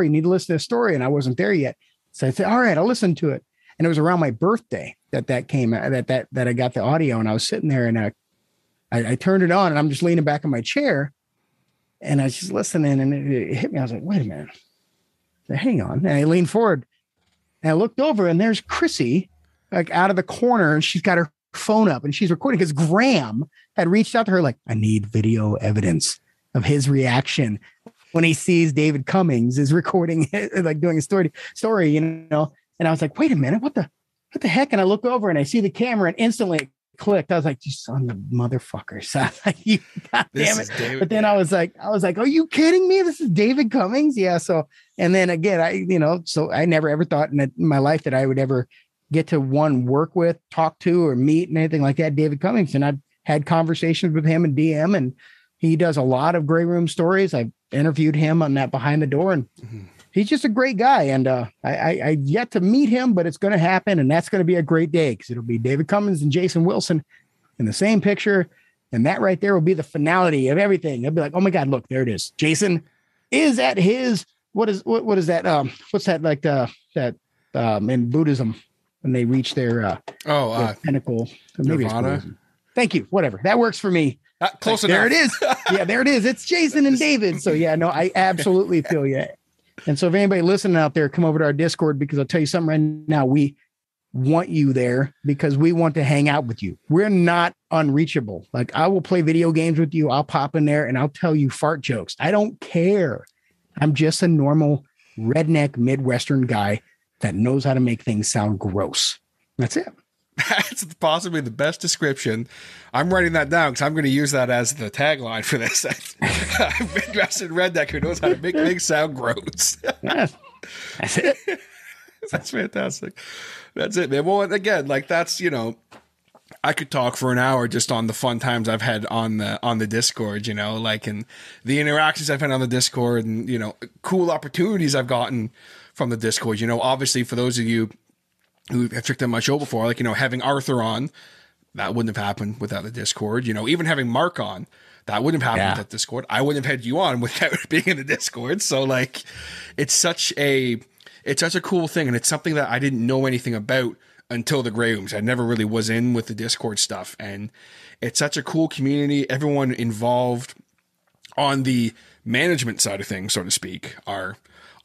You need to listen to this story. And I wasn't there yet. So I said, all right, I'll listen to it. And it was around my birthday that came out, that I got the audio, and I was sitting there and I turned it on, and I'm just leaning back in my chair, and I was just listening, and it hit me. I was like, wait a minute. I said, hang on. And I leaned forward and I looked over, and there's Chrissy like out of the corner, and she's got her phone up and she's recording, because Graham had reached out to her like, I need video evidence of his reaction when he sees David Cummings is recording, like doing a story, And I was like, wait a minute, what the heck? And I look over and I see the camera, and instantly it clicked. I was like, you son of a motherfucker. So I was like, you God damn it. But then I was like, are you kidding me? This is David Cummings. Yeah. So, and then again, so I never ever thought in my life that I would ever get to work with, talk to, or meet and anything like that, David Cummings. And I've had conversations with him in DM, and he does a lot of Gray Room stories. I've interviewed him on that Behind the Door, and he's just a great guy. And I yet to meet him, but it's going to happen. And that's going to be a great day, because it'll be David Cummings and Jason Wilson in the same picture. And that right there will be the finality of everything. They'll be like, oh my God, look, there it is. Jason is at his, what is that? What's that like in Buddhism when they reach their pinnacle? Maybe Nirvana. Thank you. Whatever. That works for me. Close enough. There it is. Yeah, there it is. It's Jason and David. So yeah, no, I absolutely feel you. And so if anybody listening out there, come over to our Discord, because I'll tell you something right now. We want you there because we want to hang out with you. We're not unreachable. Like, I will play video games with you. I'll pop in there and I'll tell you fart jokes. I don't care. I'm just a normal redneck Midwestern guy that knows how to make things sound gross. That's it. That's possibly the best description. I'm writing that down because I'm going to use that as the tagline for this. I've been dressed in redneck who knows how to make things sound gross. Yeah, that's it. That's fantastic. That's it, man. Well, again, like that's, I could talk for an hour just on the fun times I've had on the Discord, like, and the interactions I've had on the Discord and, cool opportunities I've gotten from the Discord. Obviously for those of you who have checked out my show before, like, having Arthur on, that wouldn't have happened without the Discord. Even having Mark on, that wouldn't have happened without Discord. I wouldn't have had you on without being in the Discord. So like, it's such a cool thing. And it's something that I didn't know anything about until the Grey Rooms. I never really was in with the Discord stuff. And it's such a cool community. Everyone involved on the management side of things, so to speak, are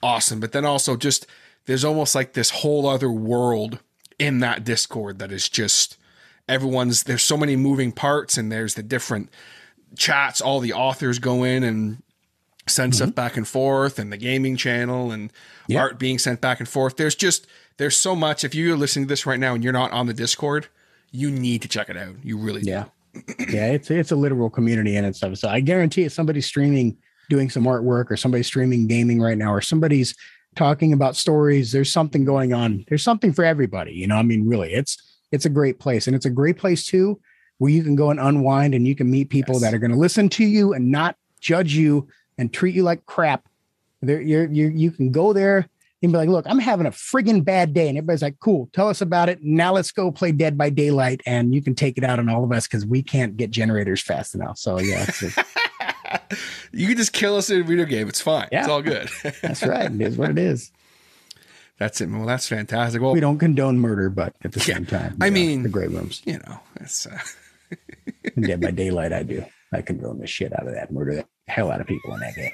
awesome. But then also just, there's almost like this whole other world in that Discord that is just there's so many moving parts, and there's the different chats, all the authors go in and send stuff back and forth, and the gaming channel and art being sent back and forth. There's so much. If you're listening to this right now and you're not on the Discord, you need to check it out. You really do. Yeah. It's a literal community and stuff. So I guarantee if somebody's streaming, doing some artwork, or somebody's streaming gaming right now, or somebody's talking about stories, there's something going on. There's something for everybody. Really, it's a great place. And it's a great place too, where you can go and unwind, and you can meet people that are going to listen to you and not judge you and treat you like crap. You can go there and be like, look, I'm having a friggin' bad day. And everybody's like, cool, tell us about it. Now let's go play Dead by Daylight. And you can take it out on all of us because we can't get generators fast enough. So yeah. You can just kill us in a video game. It's fine. Yeah. It's all good. That's right. It is what it is. That's it. Well, that's fantastic. Well, we don't condone murder, but at the same time, I mean, the Grey Rooms, it's Dead by Daylight. I condone the shit out of that, murder the hell out of people in that game.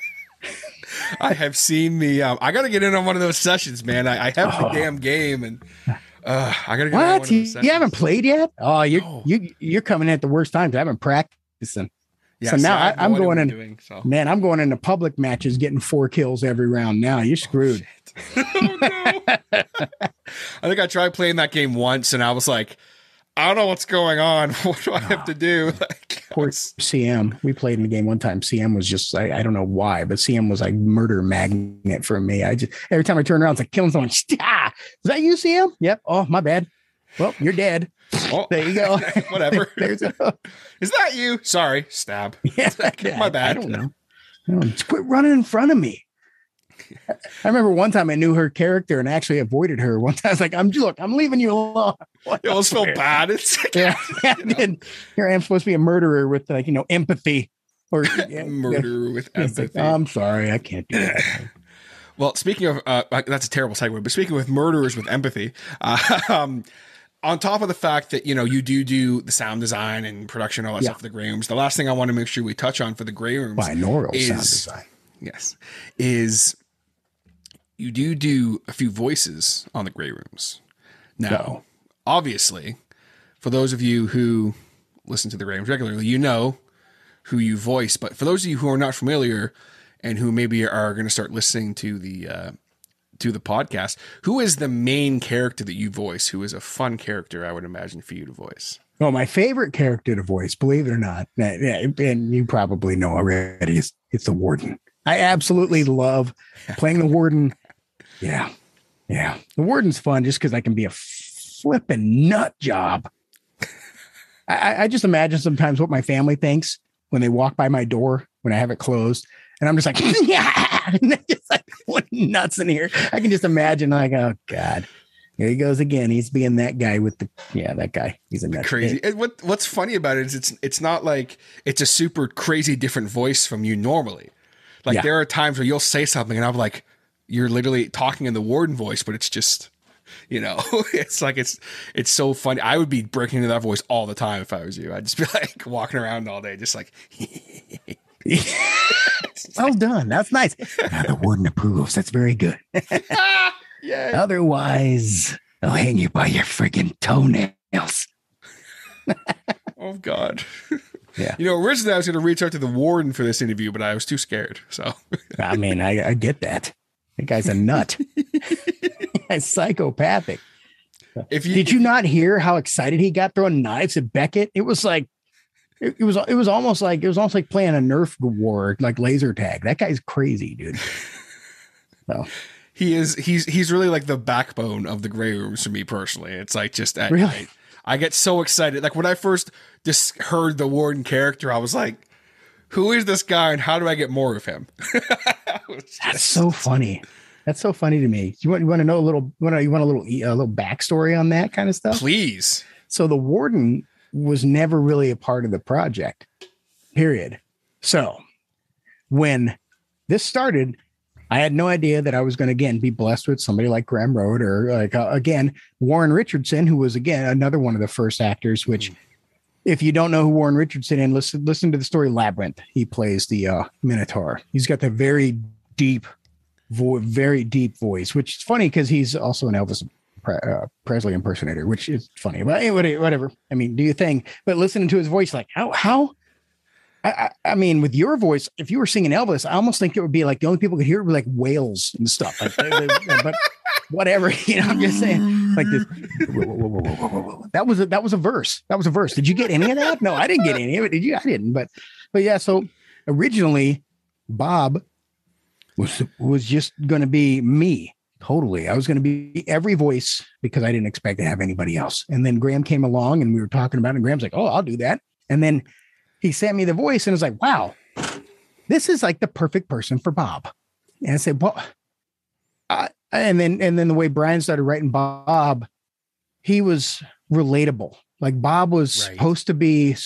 I have seen I got to get in on one of those sessions, man. I have the damn game, and I got to get in on one of those sessions. You haven't played yet? Oh, you're coming in at the worst times. I haven't practiced. Yeah, so now I'm going in. Man, I'm going into public matches, getting 4 kills every round. Now you're screwed. Oh, no. I think I tried playing that game once, and I was like, I don't know what's going on. What do I have to do? Poor CM. We played in the game one time. CM was just, I don't know why, but CM was like murder magnet for me. Every time I turn around, it's like killing someone. Is that you, CM? Yep. Oh, my bad. Well, you're dead. Oh, there you go. Whatever. Is that you? Sorry. Stab. Yeah, my bad. I don't know. Just quit running in front of me. I remember one time I knew her character and actually avoided her. One time I was like, I'm leaving you alone. It almost felt bad. It's like, yeah. Here I am supposed to be a murderer with empathy. Or murderer with empathy. Like, I'm sorry, I can't do that. Well, speaking of, that's a terrible segue, but speaking with murderers with empathy, on top of the fact that, you do the sound design and production, all that stuff for the Grey Rooms, the last thing I want to make sure we touch on for the Grey Rooms binaural sound design. Yes. Is you do a few voices on the Grey Rooms. Now, obviously, for those of you who listen to the Grey Rooms regularly, you know who you voice. But for those of you who are not familiar and who maybe are going to start listening to the podcast, who is the main character that you voice? Who is a fun character, I would imagine, for you to voice? Well, my favorite character to voice, believe it or not, and you probably know already, it's the Warden. I absolutely love playing the Warden. Yeah. The Warden's fun just because I can be a flipping nut job. I just imagine sometimes what my family thinks when they walk by my door when I have it closed. And I'm just like, yeah, and they're just like going nuts in here. I can just imagine like, oh God, here he goes again. He's being that guy with that guy. He's a nut. Crazy. What's funny about it is it's not like it's a super crazy different voice from you normally. Like there are times where you'll say something and I'm like, you're literally talking in the Warden voice, but it's just, it's like, it's so funny. I would be breaking into that voice all the time if I was you. I'd just be like walking around all day, just like, well done. That's nice. Now the Warden approves. That's very good. Yeah. Otherwise, I'll hang you by your friggin' toenails. Oh God. Yeah. Originally I was going to reach out to the Warden for this interview, but I was too scared. So, I mean, I get that. That guy's a nut. He's psychopathic. Did you not hear how excited he got throwing knives at Beckett? It was like, it was almost like playing a Nerf war, like laser tag. That guy's crazy, dude. So he's really like the backbone of the Grey Rooms for me personally. It's like just really, I get so excited. Like when I first just heard the Warden character, I was like, who is this guy and how do I get more of him? That's so funny. That's so funny to me. You want to know a little, a little backstory on that kind of stuff? Please. So the Warden was never really a part of the project, period. So when this started, I had no idea that I was going to, again, be blessed with somebody like Graham Road or like, again, Warren Richardson, who was, again, another one of the first actors, which if you don't know who Warren Richardson is, listen to the story Labyrinth. He plays the Minotaur. He's got the very deep voice, which is funny because he's also an Elvis Presley impersonator, which is funny, but whatever. I mean, do your thing, but listening to his voice, like how, I mean, with your voice, if you were singing Elvis, I almost think it would be like the only people could hear it would be like whales and stuff. Like, but whatever, I'm just saying, like this. That was a verse. That was a verse. Did you get any of that? No, I didn't get any of it. Did you? I didn't. But yeah. So originally, Bob was just going to be me. Totally. I was going to be every voice because I didn't expect to have anybody else. And then Graham came along and we were talking about it. And Graham's like, oh, I'll do that. And then he sent me the voice and was like, wow, this is like the perfect person for Bob. And I said, well, and then the way Brian started writing Bob, he was relatable. Like Bob was supposed to be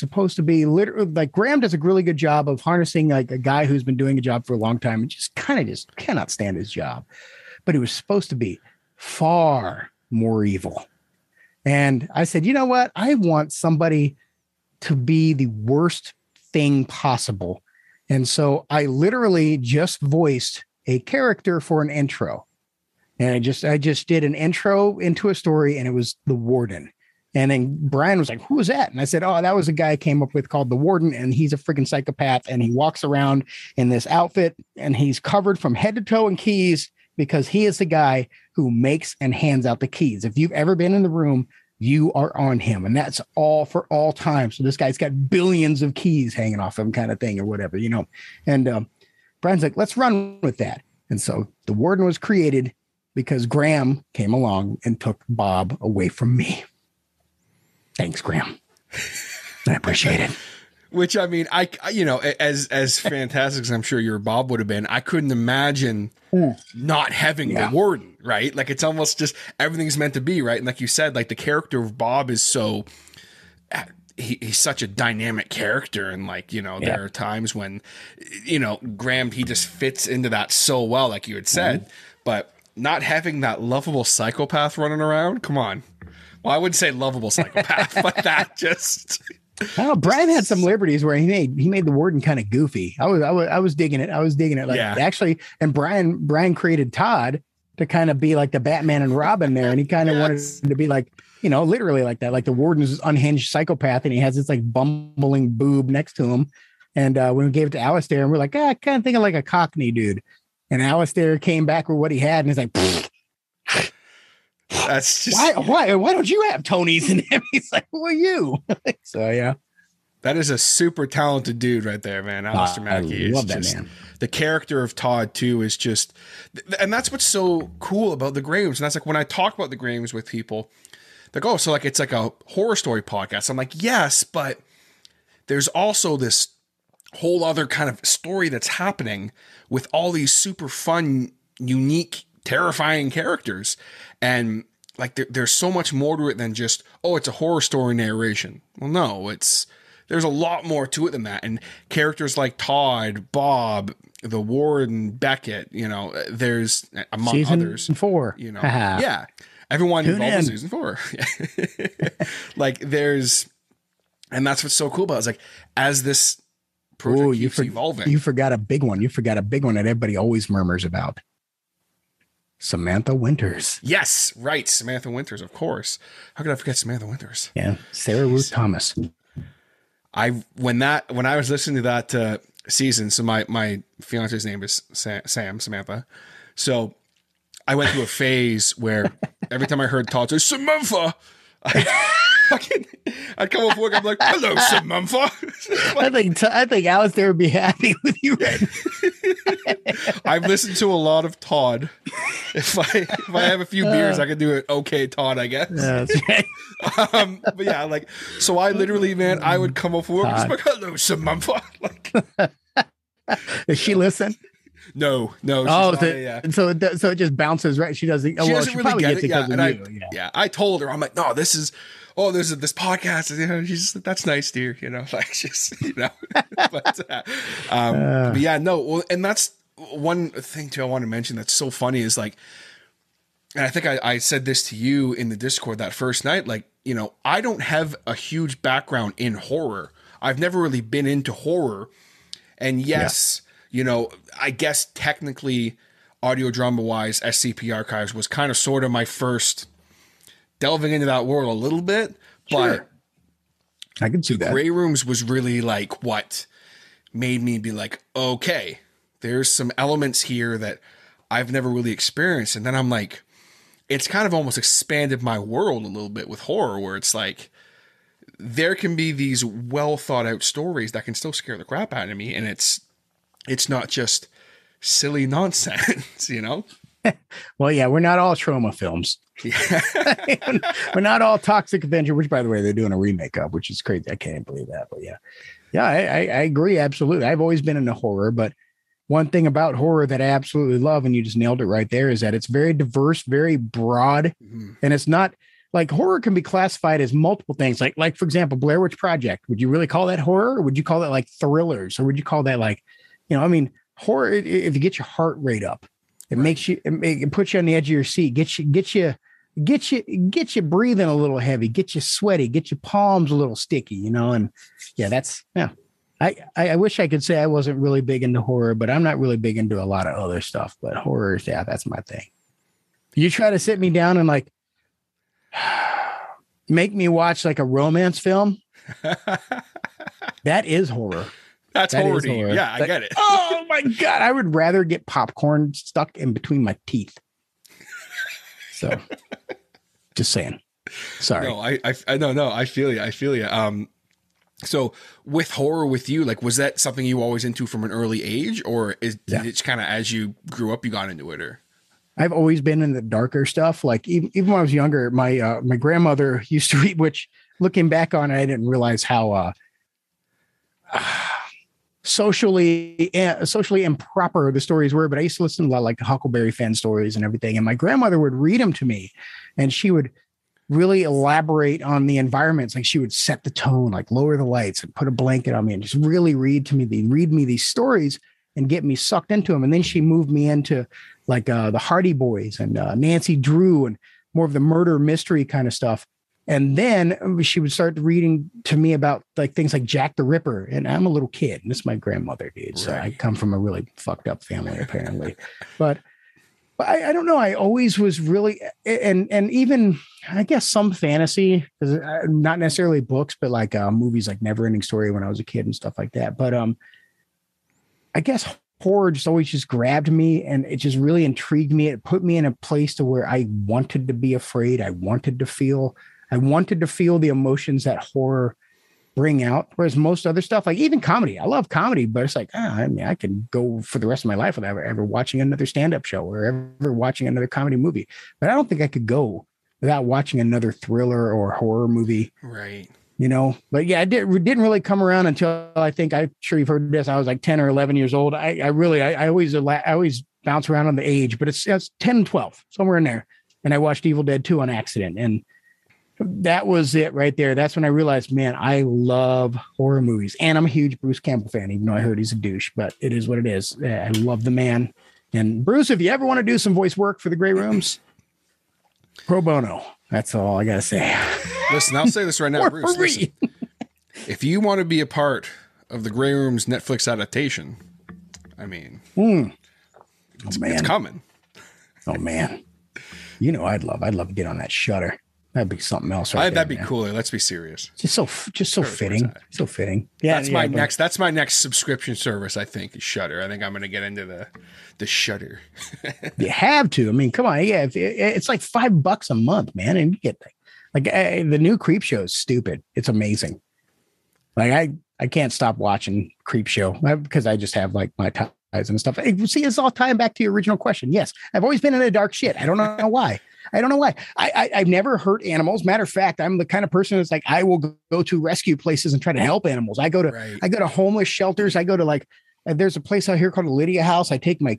literally like Graham does a really good job of harnessing like a guy who's been doing a job for a long time and just cannot stand his job. But he was supposed to be far more evil. And I said, you know what? I want somebody to be the worst thing possible. And so I literally just voiced a character for an intro. And I just did an intro into a story and it was the Warden. And then Brian was like, who was that? And I said, oh, that was a guy I came up with called the Warden. And he's a freaking psychopath. And he walks around in this outfit and he's covered from head to toe in keys because he is the guy who makes and hands out the keys. If you've ever been in the room, you are on him. And that's all for all time. So this guy's got billions of keys hanging off him kind of thing or whatever, And Brian's like, let's run with that. And so the Warden was created because Graham came along and took Bob away from me. Thanks, Graham. I appreciate it. Which, I mean, as fantastic as I'm sure your Bob would have been, I couldn't imagine not having the Warden, right? Like, it's almost just everything's meant to be, right? And like you said, like the character of Bob is so, he's such a dynamic character. And like, there are times when, Graham, he just fits into that so well, like you had said, but not having that lovable psychopath running around, come on. Well, I wouldn't say lovable psychopath, but that just... Oh, Brian had some liberties where he made the Warden kind of goofy. I was digging it. Like actually, and Brian created Todd to kind of be like the Batman and Robin there, and he kind of wanted to be like, literally like that. Like the Warden's this unhinged psychopath, and he has this like bumbling boob next to him. And when we gave it to Alistair, and we're like, I kind of think of like a Cockney dude. And Alistair came back with what he had, and he's like, that's just why don't you have Tony's in him? He's like, who are you? So yeah, that is a super talented dude right there, man. Alistair Mackey is just man. The character of Todd too is just, and that's what's so cool about the Grahams. And that's like when I talk about the Grahams with people, they go, oh, so like it's like a horror story podcast. I'm like, yes, but there's also this whole other kind of story that's happening with all these super fun, unique, terrifying characters. And like there's so much more to it than just, oh, it's a horror story narration. Well, no, there's a lot more to it than that. And characters like Todd, Bob, the Warden, Beckett, there's among season others. 4. Yeah. Everyone involved in season 4. Like and that's what's so cool about it. It's like as this project keeps evolving. You forgot a big one. That everybody always murmurs about. Samantha Winters. Yes, right. Samantha Winters, of course. How could I forget Samantha Winters? Yeah, Sarah Ruth Thomas. When I was listening to that season, so my fiance's name is Samantha. So I went through a phase where every time I heard Todd say Samantha, I'd come off work. I'm like, hello, Samantha. I think Alistair would be happy with you right now. I've listened to a lot of Todd. If I have a few beers, I can do it. Okay, Todd, I guess. That's right. But yeah, like, so I literally, man, I would come off work. Just like, hello, Samantha. Like, does she listen? No. So it just bounces right. She doesn't. She doesn't really get it. Yeah. I told her, I'm like, no, there's this podcast. You know, she's just, that's nice, dear. You know, like just, you know, but yeah, no. Well, and that's one thing too I want to mention that's so funny is like, and I think I said this to you in the Discord that first night, like, you know, I don't have a huge background in horror. I've never really been into horror. And yes, you know, I guess technically audio drama wise, SCP Archives was kind of sort of my first delving into that world a little bit, but I can see that. Grey Rooms was really like what made me be like, okay, there's some elements here that I've never really experienced. And then I'm like, it's kind of almost expanded my world a little bit with horror, where it's like, there can be these well thought out stories that can still scare the crap out of me. And it's not just silly nonsense, you know? Well, yeah, we're not all trauma films. Yeah. We're not all Toxic Avenger, which, by the way, they're doing a remake of, which is crazy. I can't believe that. But yeah, I agree. Absolutely. I've always been into horror, but one thing about horror that I absolutely love, and you just nailed it right there, is that it's very diverse, very broad. Mm-hmm. And it's not like horror can be classified as multiple things. Like, for example, Blair Witch Project. Would you really call that horror? Or would you call that like thrillers? Or would you call that like, you know, I mean, horror, if you get your heart rate up, it makes you, it puts you on the edge of your seat, get you breathing a little heavy, get you sweaty, get your palms a little sticky, you know? And I wish I could say I wasn't really big into horror, but I'm not really big into a lot of other stuff, but horror, that's my thing. You try to sit me down and like make me watch like a romance film. That is horror. That's horror. Yeah, I get it. Oh my God. I would rather get popcorn stuck in between my teeth. So just saying. Sorry. No, I feel you. So with horror with you, like, was that something you were always into from an early age, or did it kind of, as you grew up, you got into it? Or I've always been in the darker stuff. Like even when I was younger, my grandmother used to read, which looking back on it, I didn't realize how, socially improper the stories were, but I used to listen to a lot of like Huckleberry Finn stories and everything. And my grandmother would read them to me, and she would really elaborate on the environments. Like she would set the tone, like lower the lights and put a blanket on me and just really read me these stories and get me sucked into them. And then she moved me into like the Hardy Boys and Nancy Drew and more of the murder mystery kind of stuff. And then she would start reading to me about like things like Jack the Ripper. And I'm a little kid, and this is my grandmother, dude. So I come from a really fucked up family, apparently. But I don't know. I always was really, and even I guess some fantasy, because not necessarily books, but like movies like Neverending Story when I was a kid and stuff like that. But I guess horror just always just grabbed me, and it just really intrigued me. It put me in a place to where I wanted to be afraid. I wanted to feel the emotions that horror bring out. Whereas most other stuff, like even comedy, I love comedy, but it's like, I mean, I can go for the rest of my life without ever watching another stand-up show or ever watching another comedy movie. But I don't think I could go without watching another thriller or horror movie. Right. You know, but yeah, it didn't really come around until I'm sure you've heard this. I was like 10 or 11 years old. I always bounce around on the age, but it's 10, 12, somewhere in there. And I watched Evil Dead 2 on accident. And that was it right there. That's when I realized, man, I love horror movies, and I'm a huge Bruce Campbell fan, even though I heard he's a douche, but it is what it is. I love the man. And Bruce, if you ever want to do some voice work for the Grey Rooms, pro bono. That's all I got to say. Listen, I'll say this right now, Bruce. Listen, if you want to be a part of the Grey Rooms Netflix adaptation, I mean, it's coming. Oh man. You know, I'd love to get on that Shudder. That'd be something else, right? That'd be cooler. Let's be serious. Just so fitting. So fitting. Yeah, that's my next subscription service. I think is Shudder. I think I'm going to get into the Shudder. You have to. I mean, come on. Yeah, it's like $5 a month, man, and you get like the new Creep Show is stupid. It's amazing. Like I can't stop watching Creep Show because I just have like my ties and stuff. See, it's all tying back to your original question. Yes, I've always been into dark shit. I don't know why. I've never hurt animals. Matter of fact, I'm the kind of person that's like, I will go to rescue places and try to help animals. I go to homeless shelters. I go to like, there's a place out here called Lydia House.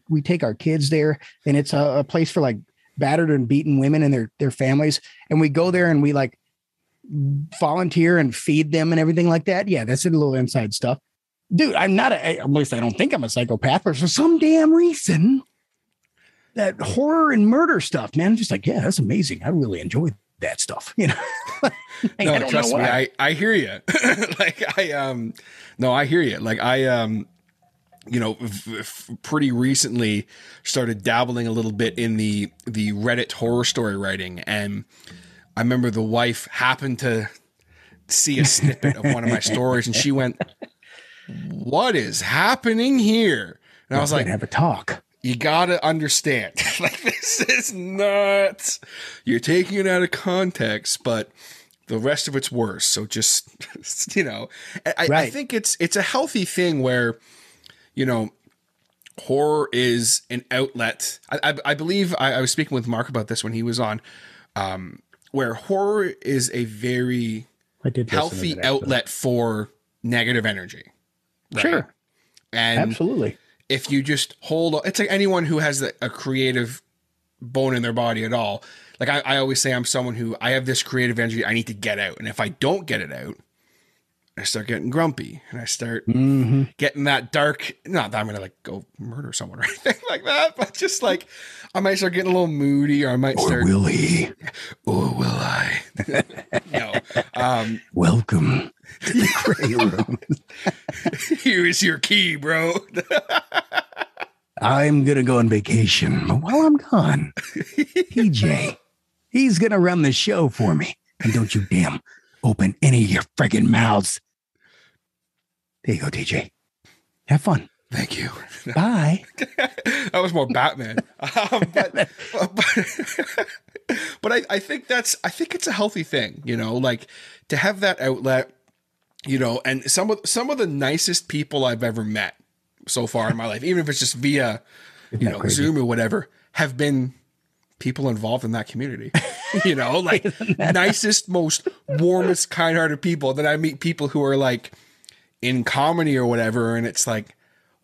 We take our kids there, and it's a place for like battered and beaten women and their families. And we go there and we like volunteer and feed them and everything like that. Yeah, that's a little inside stuff. Dude, at least I don't think I'm a psychopath, but for some damn reason, that horror and murder stuff, man, I'm just like, yeah, that's amazing. I really enjoy that stuff, you know. No, trust me, I hear you. I hear you. Like pretty recently started dabbling a little bit in the Reddit horror story writing, and I remember the wife happened to see a snippet of one of my stories, and she went, "What is happening here?" And I was like, "Have a talk." You gotta understand, like, this is nuts. You're taking it out of context, but the rest of it's worse. So just, I think it's a healthy thing where, horror is an outlet. I believe I was speaking with Mark about this when he was on, where horror is a very healthy outlet for negative energy. Right? Sure. And absolutely. If you just it's like anyone who has a creative bone in their body at all. Like I always say, I'm someone who I have this creative energy I need to get out. And if I don't get it out, I start getting grumpy and I start getting that dark, not that I'm going to like go murder someone or anything like that, but just like I might start getting a little moody, or I might start. Will he? Or will I? No. Welcome to the gray room. Here is your key, bro. I'm going to go on vacation, but while I'm gone, TJ, he's going to run the show for me. And don't you damn open any of your friggin' mouths. There you go, TJ. Have fun. Thank you. Bye. That was more Batman. But I think it's a healthy thing, like to have that outlet, and some of the nicest people I've ever met so far in my life, even if it's just via, Zoom or whatever, have been people involved in that community, like nicest, most warmest, kind-hearted people that I meet, people who are like in comedy or whatever. And it's like,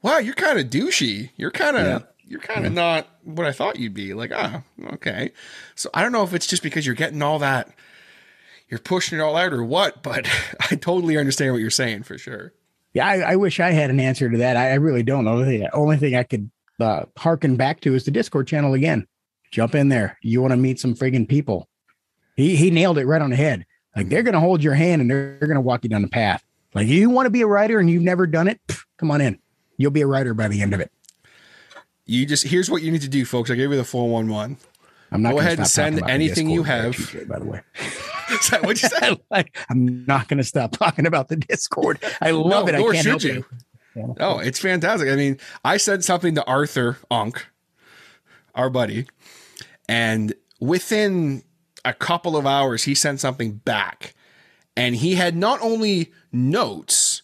wow, you're kind of douchey. You're kind of not what I thought you'd be. Like, okay. So I don't know if it's just because you're getting all that, you're pushing it all out or what, but I totally understand what you're saying for sure. Yeah, I wish I had an answer to that. I really don't know. The only thing I could harken back to is the Discord channel again. Jump in there. You want to meet some friggin' people. He nailed it right on the head. Like, they're going to hold your hand and they're going to walk you down the path. Like, you want to be a writer and you've never done it? Come on in. You'll be a writer by the end of it. Here's what you need to do, folks. I gave you the 411. I'm not go ahead and send anything you have. TJ, by the way. Is that what you said? I'm not going to stop talking about the Discord. I love it. I can't help you. Oh, it's fantastic. I mean, I said something to Arthur Unk, our buddy, and within a couple of hours, he sent something back, and he had not only notes,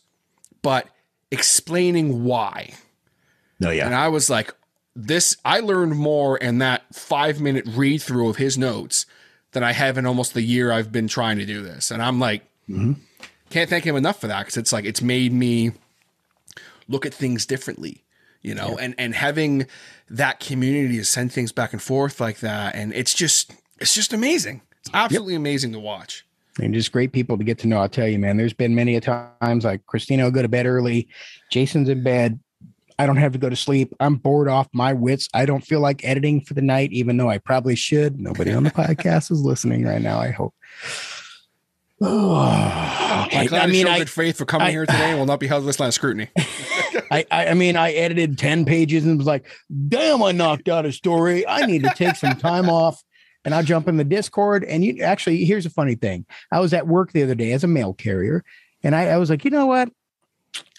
but explaining why. No, yeah. And I was like, I learned more in that 5-minute read through of his notes than I have in almost the year I've been trying to do this. And I'm like, can't thank him enough for that. Cause it's like, it's made me look at things differently, and having that community to send things back and forth like that. And it's just amazing. It's absolutely amazing to watch. And just great people to get to know. I'll tell you, man, there's been many a times like Christina will go to bed early. Jason's in bed. I don't have to go to sleep. I'm bored off my wits. I don't feel like editing for the night, even though I probably should. Nobody on the podcast is listening right now, I hope. I'm glad to show good faith for coming here today and will not be held this line of scrutiny. I edited 10 pages and was like, damn, I knocked out a story. I need to take some time off and I'll jump in the Discord. And you actually, here's a funny thing. I was at work the other day as a mail carrier, and I was like, you know what?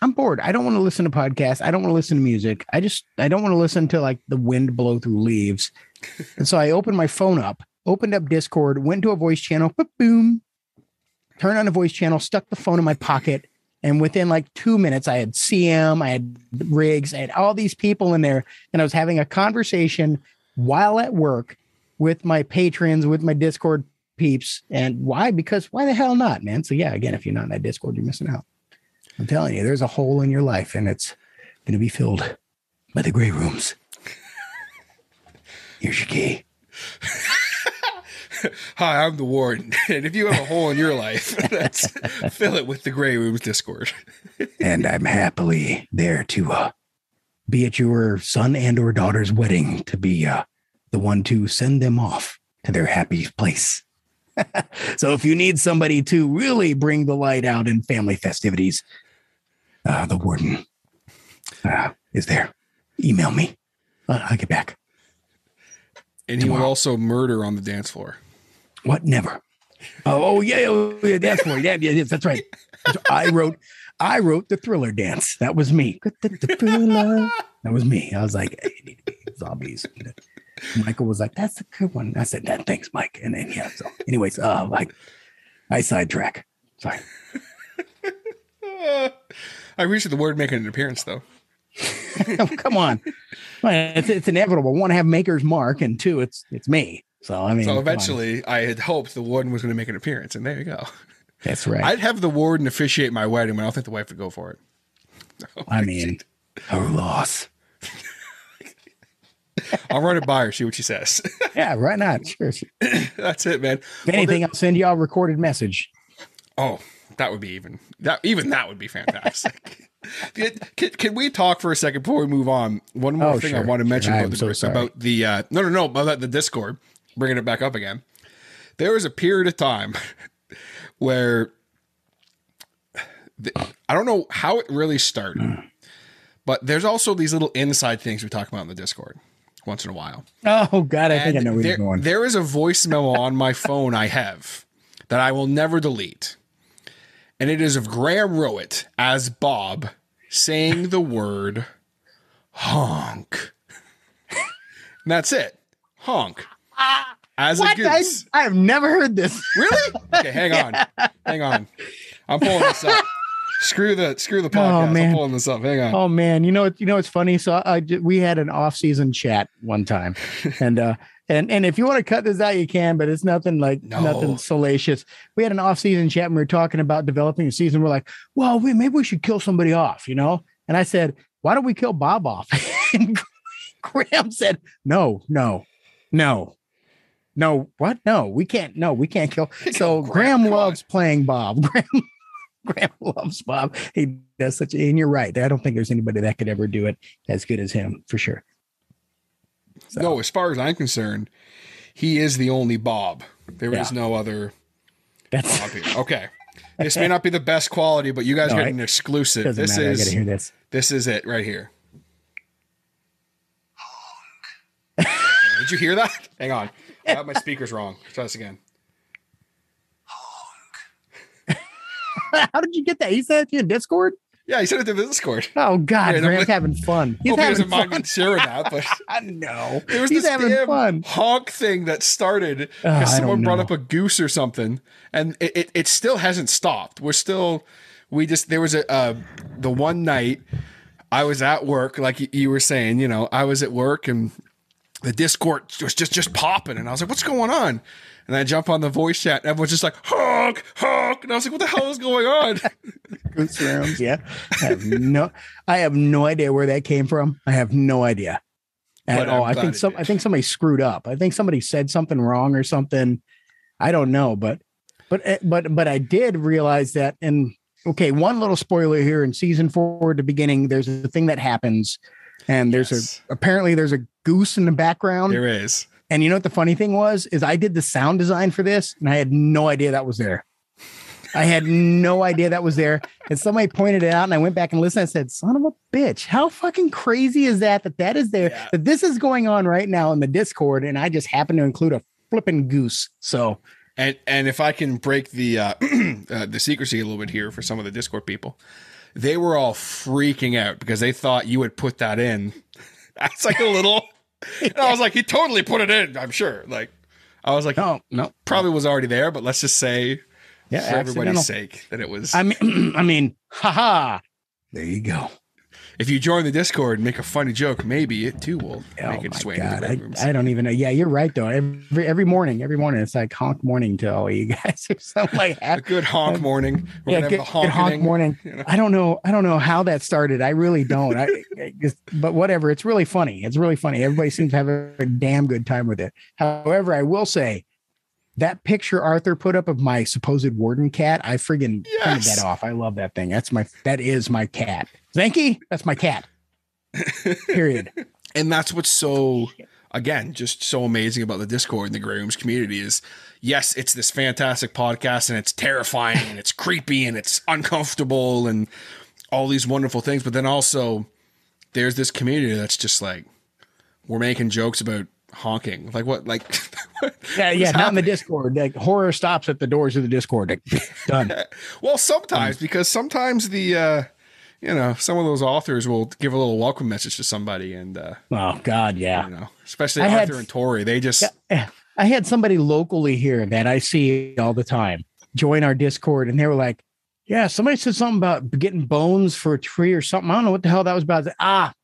I'm bored. I don't want to listen to podcasts. I don't want to listen to music. I don't want to listen to like the wind blow through leaves. And so I opened my phone up, opened up Discord, went to a voice channel, boom, turned on a voice channel, stuck the phone in my pocket. And within like 2 minutes, I had CM, I had Riggs, I had all these people in there. And I was having a conversation while at work with my patrons, with my Discord peeps. And why? Because why the hell not, man? So yeah, again, if you're not in that Discord, you're missing out. I'm telling you, there's a hole in your life, and it's going to be filled by the gray rooms. Here's your key. Hi, I'm the Warden. And if you have a hole in your life, fill it with the Gray Rooms Discord. And I'm happily there to be at your son and or daughter's wedding, to be the one to send them off to their happy place. So if you need somebody to really bring the light out in family festivities, the Warden is there. Email me. I'll get back. And he will also murder on the dance floor. What? Never. Oh yeah, dance floor. Yeah, that's right. I wrote the Thriller dance. That was me. That was me. I was like, hey, you need to be zombies. Michael was like, that's a good one. I said, that thanks, Mike. And then yeah. So, anyways, like I sidetrack. Sorry. I wish the Word making an appearance though. Oh, come on. It's inevitable. One, have Maker's Mark, and two, it's me. So I mean, so eventually, I had hoped the Warden was going to make an appearance, and there you go. That's right. I'd have the Warden officiate my wedding, but I don't think the wife would go for it. Oh, I mean, her loss. I'll run it by her, see what she says. Yeah, right not. Sure. That's it, man. If anything, I'll send you a recorded message. Oh, that would be that would be fantastic. Can we talk for a second before we move on? One more thing I want to mention about the Discord, bringing it back up again. There was a period of time where I don't know how it really started, but there's also these little inside things we talk about in the Discord once in a while. Oh God, I think I know where you're going. There is a voice memo on my phone I have that I will never delete. And it is of Graham Rowett as Bob saying the word honk. And that's it. Honk. As a goose. I have never heard this. Really? Okay, hang on. I'm pulling this up. Screw the podcast. Oh, man. I'm pulling this up. Hang on. Oh man, you know it's funny. So we had an off-season chat one time, and if you want to cut this out, you can, but it's nothing salacious. We had an off-season chat and we were talking about developing a season. We're like, well, maybe we should kill somebody off, And I said, why don't we kill Bob off? And Graham said, no. What? No, we can't kill. So Graham loves playing Bob. Graham loves Bob. He does and you're right. I don't think there's anybody that could ever do it as good as him, for sure. So. No, as far as I'm concerned, he is the only Bob. There is no other Bob here. Okay. This may not be the best quality, but you guys got an exclusive. This matter. I gotta hear this. This is it right here. Did you hear that? Hang on. I got my speakers wrong. Try this again. How did you get that? He said it to you in Discord? Yeah, he said it to the Discord. Oh, God. Graham's having fun. He's having fun. Mind me sharing that, but I know. It was this damn honk thing that started because someone brought up a goose or something, and it still hasn't stopped. There was the one night I was at work, like you were saying, I was at work and the Discord was just popping, and I was like, what's going on? And I jump on the voice chat, and everyone's just like, honk, honk. And I was like, what the hell is going on? Goose rounds, yeah. I have no idea where that came from. I have no idea at all. I think somebody screwed up. I think somebody said something wrong or something. I don't know, but I did realize that. And okay, one little spoiler here: in season 4, at the beginning, there's a thing that happens, and apparently there's a goose in the background. There is. And you know what the funny thing was, is I did the sound design for this and I had no idea that was there. And somebody pointed it out and I went back and listened. I said, son of a bitch, how fucking crazy is that is there, that this is going on right now in the Discord. And I just happened to include a flipping goose. So, and if I can break the secrecy a little bit here for some of the Discord people, they were all freaking out because they thought you would put that in. That's like a little. And I was like, he totally put it in. I'm sure. Like, I was like, no, probably was already there, but let's just say, for everybody's accidental. sake, that it was. I mean, haha. There you go. If you join the Discord and make a funny joke, maybe it too will make its way into the bedrooms. I don't even know. Yeah, you're right though. Every morning, it's like honk morning to all you guys. Or something like a good honk morning. We're gonna have good honk morning. You know? I don't know how that started. I really don't. But whatever. It's really funny. Everybody seems to have a damn good time with it. However, I will say that picture Arthur put up of my supposed Warden cat, I friggin' printed that off. I love that thing. That is my cat. Zanky, that's my cat. Period. And that's what's so, again, just so amazing about the Discord and the Grey Rooms community is, yes, it's this fantastic podcast and it's terrifying and it's creepy and it's uncomfortable and all these wonderful things. But then also there's this community that's just like, we're making jokes about honking. Like what? Like, yeah. Not in the Discord. Like horror stops at the doors of the Discord. Like, done. Well, sometimes, because sometimes the, some of those authors will give a little welcome message to somebody, and oh God, yeah, especially Arthur and Tori. They just. I had somebody locally here that I see all the time join our Discord, and they were like, "Yeah, somebody said something about getting bones for a tree or something. I don't know what the hell that was about."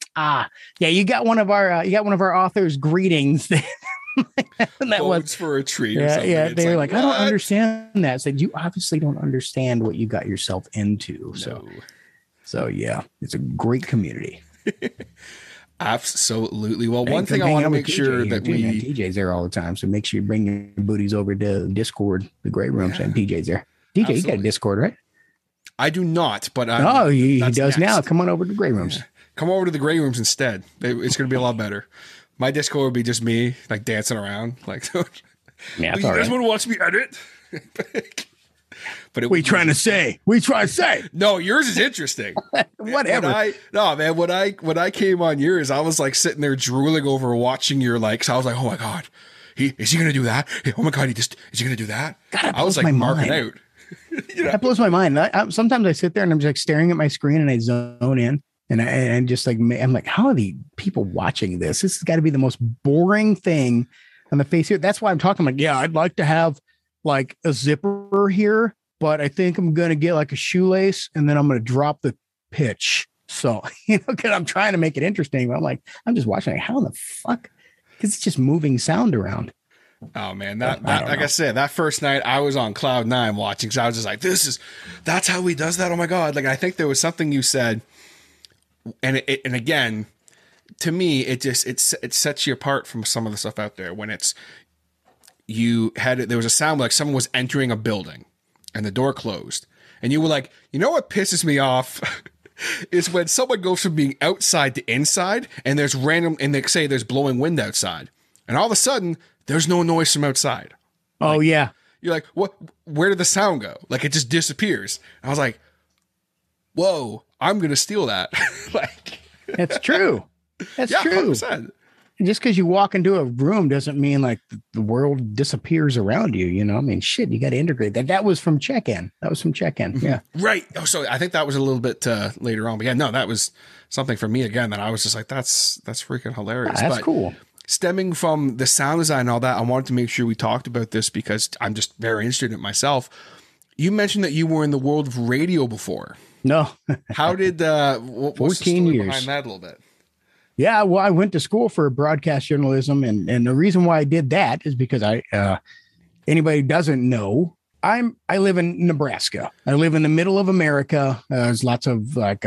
Yeah, you got one of our authors' greetings. That was for a tree. Yeah. They were like, I don't understand that. I said, you obviously don't understand what you got yourself into. So yeah, it's a great community. Absolutely. Well, one thing I want to make sure that TJ's there all the time. So make sure you bring your booties over to Discord, the Grey Rooms, and TJ's there. DJ, absolutely. You got a Discord, right? I do not, but he does next. Now. Come on over to the Grey Rooms. Yeah. Come over to the Grey Rooms instead. It's going to be a lot better. My Discord would be just me, like dancing around, like. Yeah, you guys want to watch me edit? But we trying to say. No, yours is interesting. Whatever. When I came on yours, I was like sitting there drooling over watching your likes. I was like, oh my God, is he going to do that? Oh my God, is he going to do that? God, I was like marking out. That blows my mind. Sometimes I sit there and I'm just like staring at my screen and I zone in. And just like, I'm like, how are the people watching this? This has got to be the most boring thing on the face here. That's why I'm talking like, yeah, I'd like to have like a zipper here, but I think I'm going to get like a shoelace and then I'm going to drop the pitch. So, because I'm trying to make it interesting. But I'm like, I'm just watching like, how in the fuck? Because it's just moving sound around. Oh man, I said, that first night I was on cloud 9 watching. So I was just like, that's how he does that. Oh my God. Like, I think there was something you said. And again, to me, it sets you apart from some of the stuff out there when there was a sound like someone was entering a building and the door closed and you were like, what pisses me off is when someone goes from being outside to inside and there's and they say there's blowing wind outside and all of a sudden there's no noise from outside. Oh yeah. You're like, what, where did the sound go? Like it just disappears. And I was like, whoa, I'm going to steal that. Like, that's true. That's true. 100%. And just because you walk into a room doesn't mean like the world disappears around you. I mean, shit, you got to integrate that. That was from check-in. Yeah. Right. Oh, so I think that was a little bit later on, but yeah, no, that was something for me again that I was just like, that's freaking hilarious. That's cool. Stemming from the sound design and all that, I wanted to make sure we talked about this because I'm just very interested in it myself. You mentioned that you were in the world of radio before. No. How did what's 14 the story years behind that a little bit? Yeah, well, I went to school for broadcast journalism, and the reason why I did that is because anybody who doesn't know, I live in Nebraska. I live in the middle of America. There's lots of like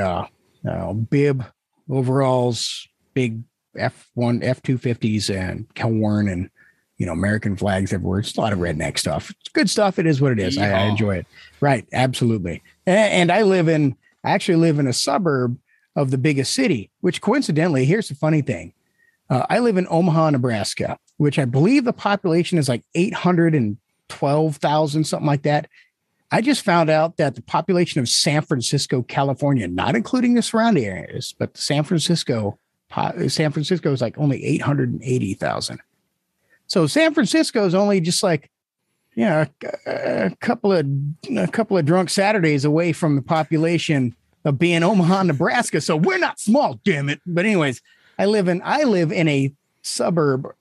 bib overalls, big F1, F-250s, and corn, and American flags everywhere. It's a lot of redneck stuff. It's good stuff. It is what it is. I enjoy it. Right, absolutely. And I actually live in a suburb of the biggest city, which coincidentally, here's the funny thing. I live in Omaha, Nebraska, which I believe the population is like 812,000, something like that. I just found out that the population of San Francisco, California, not including the surrounding areas, but San Francisco is like only 880,000. So San Francisco is only just like, a couple of drunk Saturdays away from the population of being Omaha, Nebraska. So we're not small, damn it. But anyways, I live in a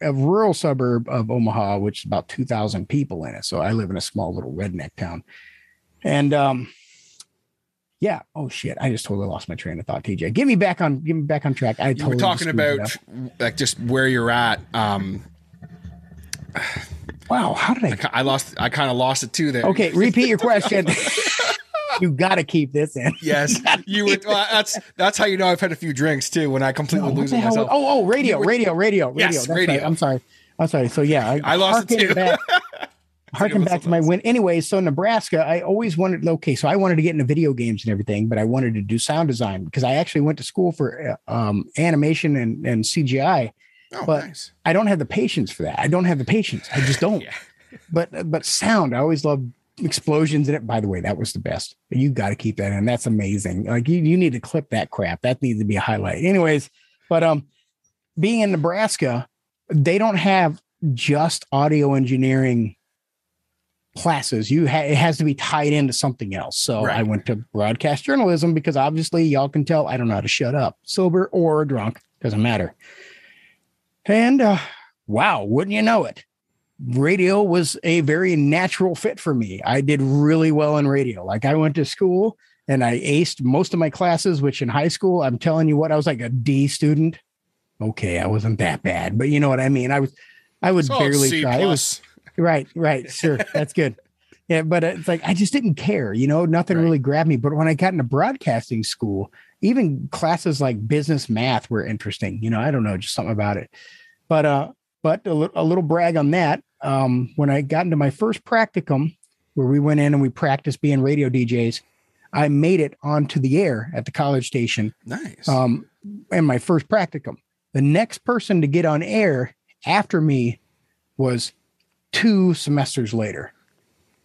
rural suburb of Omaha, which is about 2,000 people in it. So I live in a small little redneck town. And yeah. Oh shit! I just totally lost my train of thought. TJ, get me back on track. You were talking about like just where you're at. Wow, how did I kind of lost it too there. Okay, repeat your question. You got to keep this in. Yes, you would. Well, that's how you know I've had a few drinks too. When I completely lose it myself. Radio. Yes, That's radio. Right. I'm sorry. So yeah, I lost it too. Harken back to my win. Anyway, so Nebraska, I always wanted. Okay, so I wanted to get into video games and everything, but I wanted to do sound design because I actually went to school for animation and CGI. Oh, but nice. I don't have the patience for that. I don't have the patience. I just don't. Yeah. But sound, I always loved explosions in it. By the way, that was the best. You got to keep that in. That's amazing. Like you need to clip that crap. That needs to be a highlight. Anyways, but being in Nebraska, they don't have just audio engineering classes. It has to be tied into something else. So right. I went to broadcast journalism because obviously y'all can tell I don't know how to shut up, sober or drunk, doesn't matter. And wow, wouldn't you know it? Radio was a very natural fit for me. I did really well in radio. Like I went to school and I aced most of my classes, which in high school, I'm telling you what, I was like a D student. Okay, I wasn't that bad, but you know what I mean? I would so barely try. It was right. Sure. That's good. Yeah, but it's like I just didn't care, nothing really grabbed me. But when I got into broadcasting school, even classes like business math were interesting. I don't know, just something about it. But a little brag on that. When I got into my first practicum, where we went in and we practiced being radio DJs, I made it onto the air at the college station. Nice. And my first practicum. The next person to get on air after me was 2 semesters later.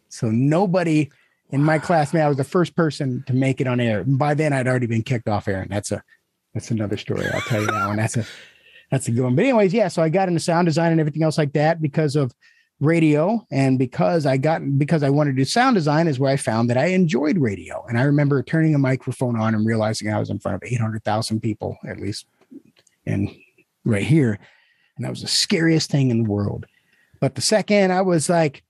So nobody in my class, I was the first person to make it on air. And by then I'd already been kicked off air. And that's another story. I'll tell you that one. That's a good one. But anyways, yeah. So I got into sound design and everything else like that because of radio. And because I wanted to do sound design is where I found that I enjoyed radio. And I remember turning a microphone on and realizing I was in front of 800,000 people, at least, and right here. And that was the scariest thing in the world. But the second I was like,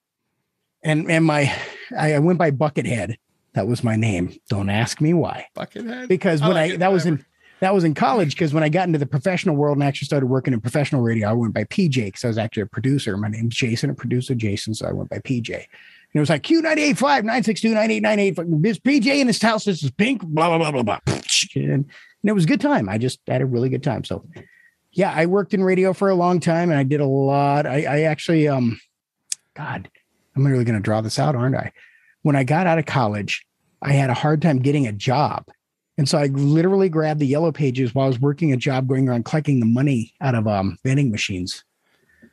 I went by Buckethead. That was my name. Don't ask me why. Buckethead? Because that was in college, because when I got into the professional world and actually started working in professional radio, I went by PJ because I was actually a producer. My name's Jason, a producer Jason, so I went by PJ. And it was like Q985 962 9898. This PJ in his house, this is pink, blah, blah, blah, blah, blah. And it was a good time. I just had a really good time. So yeah, I worked in radio for a long time and I did a lot. I actually, God, I'm really going to draw this out, aren't I? When I got out of college, I had a hard time getting a job. And so I literally grabbed the yellow pages while I was working a job going around collecting the money out of vending machines.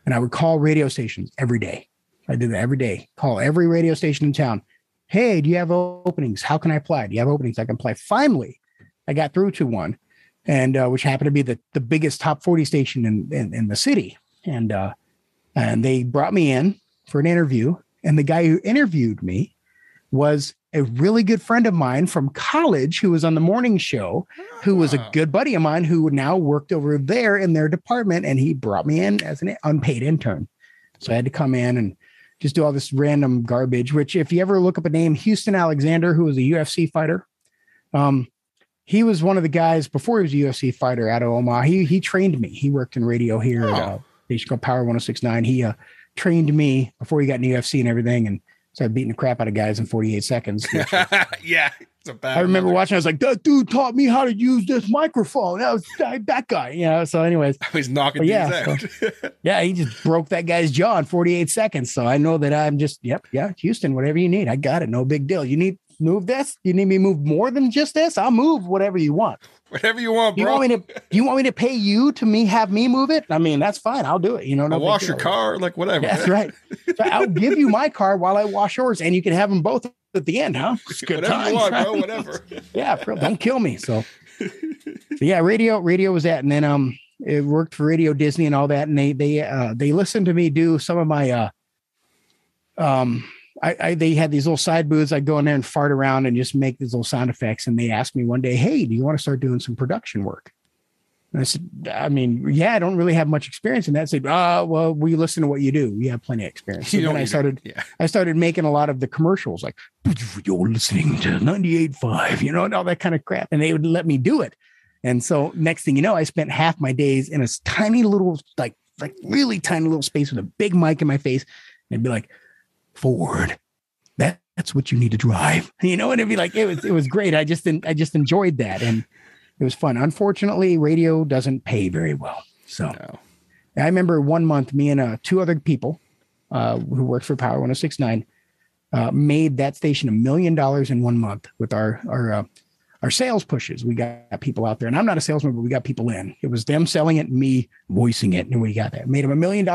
And I would call radio stations every day. I did that every day. Call every radio station in town. Hey, do you have openings? How can I apply? Do you have openings I can apply? Finally, I got through to one, and which happened to be the biggest top 40 station in the city. And they brought me in for an interview. And the guy who interviewed me was a really good friend of mine from college who was on the morning show, who was a good buddy of mine who now worked over there in their department. And he brought me in as an unpaid intern. So I had to come in and just do all this random garbage, which if you ever look up a name, Houston Alexander, who was a UFC fighter, he was one of the guys before he was a UFC fighter out of Omaha. He trained me. He worked in radio here at station called Power 106.9. He trained me before he got in the UFC and everything. And started beating the crap out of guys in 48 seconds. Yeah. It's a bad I remember watching, I was like, that dude taught me how to use this microphone. That was that guy, So anyways. I was knocking dudes out. So, yeah, he just broke that guy's jaw in 48 seconds. So I know that I'm just, Houston, whatever you need. I got it. No big deal. You need move this? You need me to move more than just this? I'll move whatever you want. Whatever you want, bro. You want me to pay you to have me move it? I mean, that's fine. I'll do it. No I'll wash your car, like whatever. That's right. So I'll give you my car while I wash yours, and you can have them both at the end, huh? It's good whatever times, you want, right? bro. Whatever. Yeah, bro, don't kill me. So yeah, radio was that, and then it worked for Radio Disney and all that. And they listened to me do some of my, they had these little side booths. I'd go in there and fart around and just make these little sound effects. And they asked me one day, hey, do you want to start doing some production work? And I said, I mean, yeah, I don't really have much experience in that. I said, well, we listen to what you do. You have plenty of experience. So then I started making a lot of the commercials, like, you're listening to 98.5, and all that kind of crap. And they would let me do it. And so next thing you know, I spent half my days in a tiny little, like really tiny little space with a big mic in my face. And it'd be like, Ford, that's what you need to drive. And it'd be like, it was great. I just enjoyed that. And it was fun. Unfortunately, radio doesn't pay very well. So no. I remember one month, me and two other people who worked for Power 106.9 made that station $1 million in 1 month with our sales pushes. We got people out there, and I'm not a salesman, but we got people in. It was them selling it, and me voicing it, and we got that. Made them $1 million.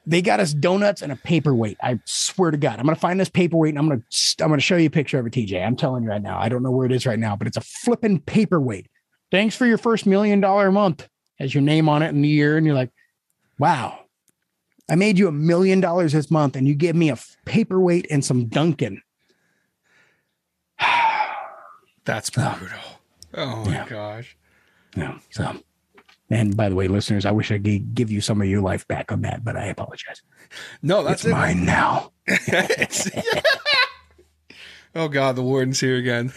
They got us donuts and a paperweight. I swear to God, I'm going to find this paperweight and I'm going to show you a picture of it, TJ. I'm telling you right now. I don't know where it is right now, but it's a flipping paperweight. Thanks for your first $1 million month. Has your name on it in the year. And you're like, wow, I made you $1 million this month and you give me a paperweight and some Dunkin'. That's brutal. Oh my gosh. Yeah. So. And by the way, listeners, I wish I could give you some of your life back on that, but I apologize. No, that's it's mine now. Oh God, the warden's here again.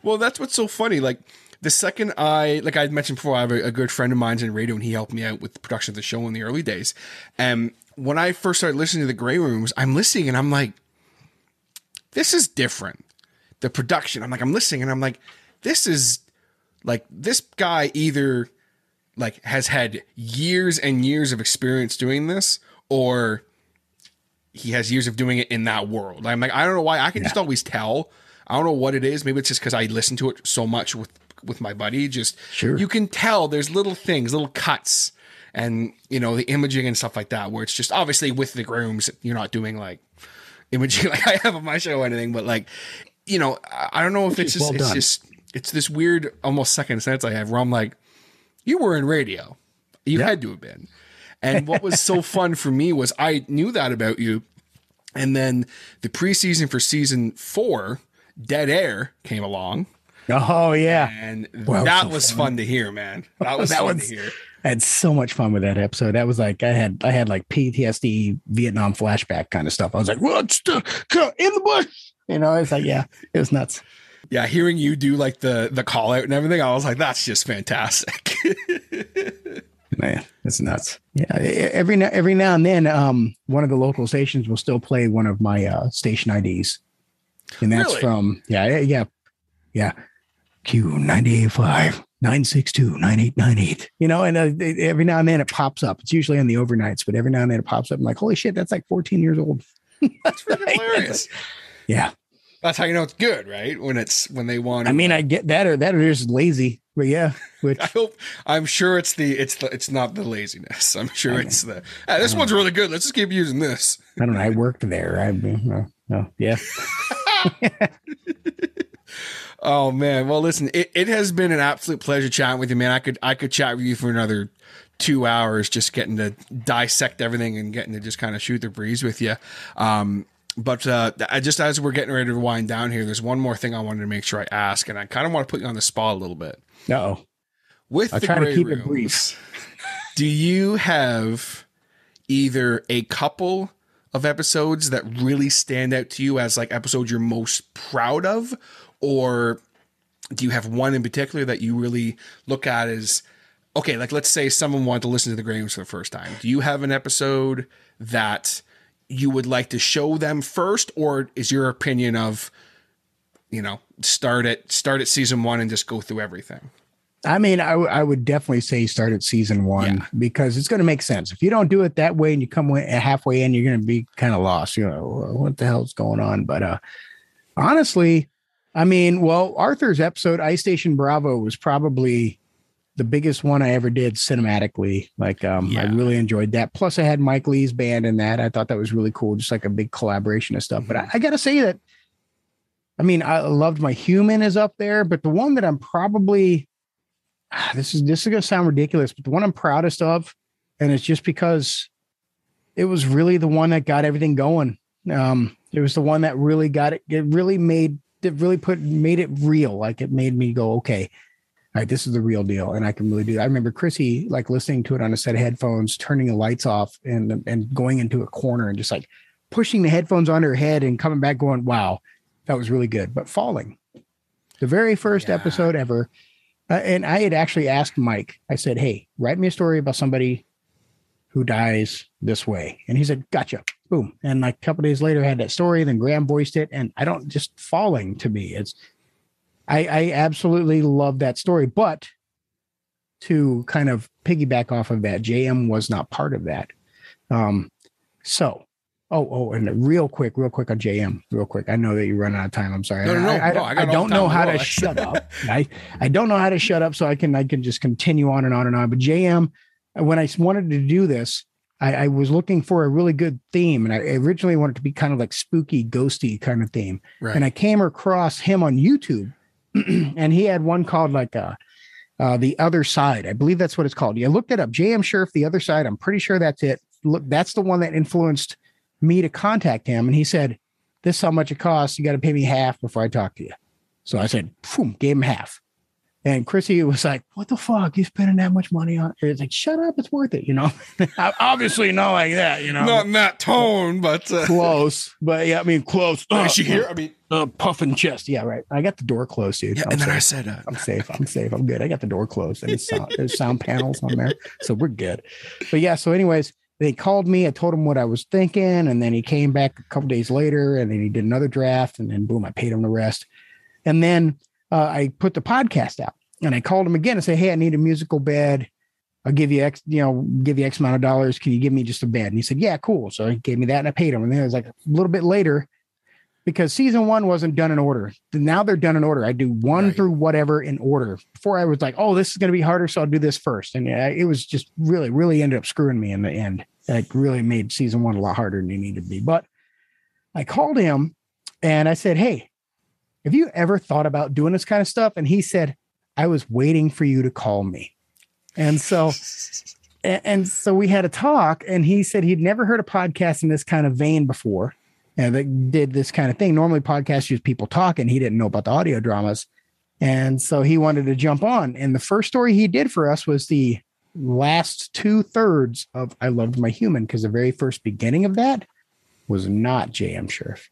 Well, that's what's so funny. Like the second like I mentioned before, I have a good friend of mine's in radio, and he helped me out with the production of the show in the early days. And when I first started listening to the Grey Rooms, I'm listening and I'm like, this is different. The production, I'm listening and I'm like, this is. Like this guy either like has had years and years of experience doing this, or he has years of doing it in that world. I'm like, I don't know why. I can just always tell. I don't know what it is. Maybe it's just because I listen to it so much with my buddy. Just you can tell there's little things, little cuts, and the imaging and stuff like that. Where it's just obviously with the Grooms, you're not doing like imaging like I have on my show or anything, but like I don't know if it's just. It's this weird, almost second sense I have where I'm like, you were in radio. You had to have been. And what was so fun for me was I knew that about you. And then the preseason for season 4, Dead Air, came along. Oh, yeah. And that was fun to hear, man. That was fun to hear. I had so much fun with that episode. That was like, I had like PTSD, Vietnam flashback kind of stuff. I was like, what's in the bush? It's like, yeah, it was nuts. Yeah, hearing you do like the call out and everything, I was like, that's just fantastic. Man, it's nuts. Yeah, every now and then, one of the local stations will still play one of my station IDs, and that's from Q 98.5 962 9898. And every now and then it pops up. It's usually on the overnights, but every now and then it pops up. I'm like, holy shit, that's like 14 years old. That's freaking hilarious. Yeah. That's how you know it's good, right? When they want. I mean, I get that, or they're just lazy. But yeah, I'm sure it's not the laziness. I'm sure it's the this one's really good. Let's just keep using this. I don't know. I worked there. Yeah. Oh man. Well, listen, it has been an absolute pleasure chatting with you, man. I could chat with you for another 2 hours, just getting to dissect everything and getting to just kind of shoot the breeze with you. But just as we're getting ready to wind down here, there's one more thing I wanted to make sure I ask, and I kind of want to put you on the spot a little bit. Uh-oh. I'll try to keep it brief. Do you have either a couple of episodes that really stand out to you as like episodes you're most proud of, or do you have one in particular that you really look at as, okay, like let's say someone wanted to listen to the Grey Rooms for the first time. Do you have an episode that you would like to show them first, or is your opinion of, start at season 1 and just go through everything? I mean, I would definitely say start at season 1 because it's going to make sense. If you don't do it that way and you come halfway in, you're going to be kind of lost. What the hell's going on? But honestly, I mean, Arthur's episode, Ice Station Bravo, was probably the biggest one I ever did cinematically. Like, I really enjoyed that. Plus I had Mike Lee's band in that. I thought that was really cool. Just like a big collaboration of stuff. But I got to say that, I mean, I loved My Human is up there, but the one that I'm probably this is going to sound ridiculous, but the one I'm proudest of, and it's just because it was really the one that got everything going. It was the one that really got it. It really made it real. Like it made me go, okay, all right, this is the real deal. And I can really do that. I remember Chrissy like listening to it on a set of headphones, turning the lights off and going into a corner and just like pushing the headphones on her head and coming back going, wow, that was really good. But Falling, the very first episode ever. And I had actually asked Mike, I said, hey, write me a story about somebody who dies this way. And he said, gotcha. Boom. And like a couple of days later, I had that story. Then Graham voiced it. And I don't just Falling to me. I absolutely love that story. But to kind of piggyback off of that, JM was not part of that. And real quick on JM, real quick. I know that you're running out of time. I'm sorry. No. I don't know how to shut up. I don't know how to shut up, so I can just continue on and on and on. But JM, when I wanted to do this, I was looking for a really good theme, and I originally wanted to be kind of like spooky, ghosty kind of theme. Right. And I came across him on YouTube, and he had one called like The Other Side. I believe that's what it's called. You looked it up, JM Sheriff, The Other Side. I'm pretty sure that's it. Look, that's the one that influenced me to contact him. And he said, this is how much it costs. You got to pay me half before I talk to you. So I said, boom, gave him half. And Chrissy was like, what the fuck? You spending that much money on it? It's like, shut up. It's worth it. You know, obviously not like that, you know, not in that tone, but close. But yeah, I mean, close. Is she here? I mean, puffing chest. Yeah. Right. I got the door closed, dude. Yeah, and then I said, I'm safe. I'm good. I got the door closed and there's sound panels on there. So we're good. But yeah. So anyways, they called me. I told him what I was thinking. And then he came back a couple days later and then he did another draft and then boom, I paid him the rest. And then I put the podcast out and I called him again and said, hey, I need a musical bed. I'll give you X amount of dollars. Can you give me just a bed? And he said, yeah, cool. So he gave me that and I paid him. And then it was like a little bit later because season 1 wasn't done in order. Now they're done in order. I do one through whatever in order. Before I was like, oh, this is going to be harder. So I'll do this first. And it was just really, really ended up screwing me in the end. It really made season 1 a lot harder than it needed to be. But I called him and I said, hey, have you ever thought about doing this kind of stuff? And he said, I was waiting for you to call me. And so we had a talk and he said he'd never heard a podcast in this kind of vein before. And they did this kind of thing. Normally podcasts use people talking. He didn't know about the audio dramas. And so he wanted to jump on. And the first story he did for us was the last 2/3 of I Loved My Human, because the very first beginning of that was not JM Sheriff.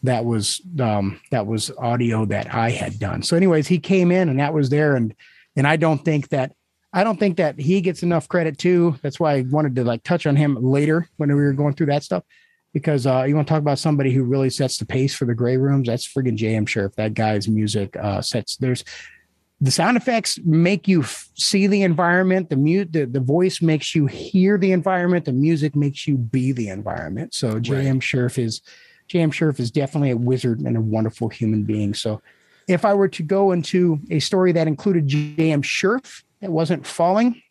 That was audio that I had done. So anyways, he came in and that was there. And I don't think that he gets enough credit too. That's why I wanted to like touch on him later when we were going through that stuff, because you want to talk about somebody who really sets the pace for the gray rooms. That's friggin' JM Sheriff. That guy's music the sound effects make you see the environment. The voice makes you hear the environment. The music makes you be the environment. So JM Sheriff is definitely a wizard and a wonderful human being. So if I were to go into a story that included JM Sheriff that wasn't Falling,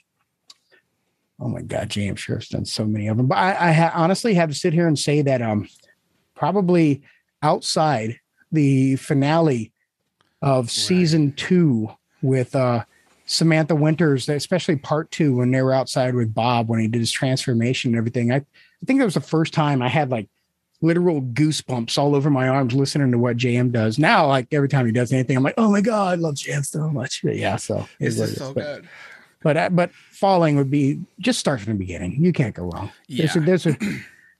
oh my God, JM Sheriff's done so many of them. But I honestly have to sit here and say that probably outside the finale of season 2 with Samantha Winters, especially part 2 when they were outside with Bob when he did his transformation and everything. I think that was the first time I had like literal goosebumps all over my arms listening to what JM does. Now, like every time he does anything, I'm like, oh my God, I love JM so much. But yeah, so this is so good. But Falling would be just start from the beginning. You can't go wrong. Yeah.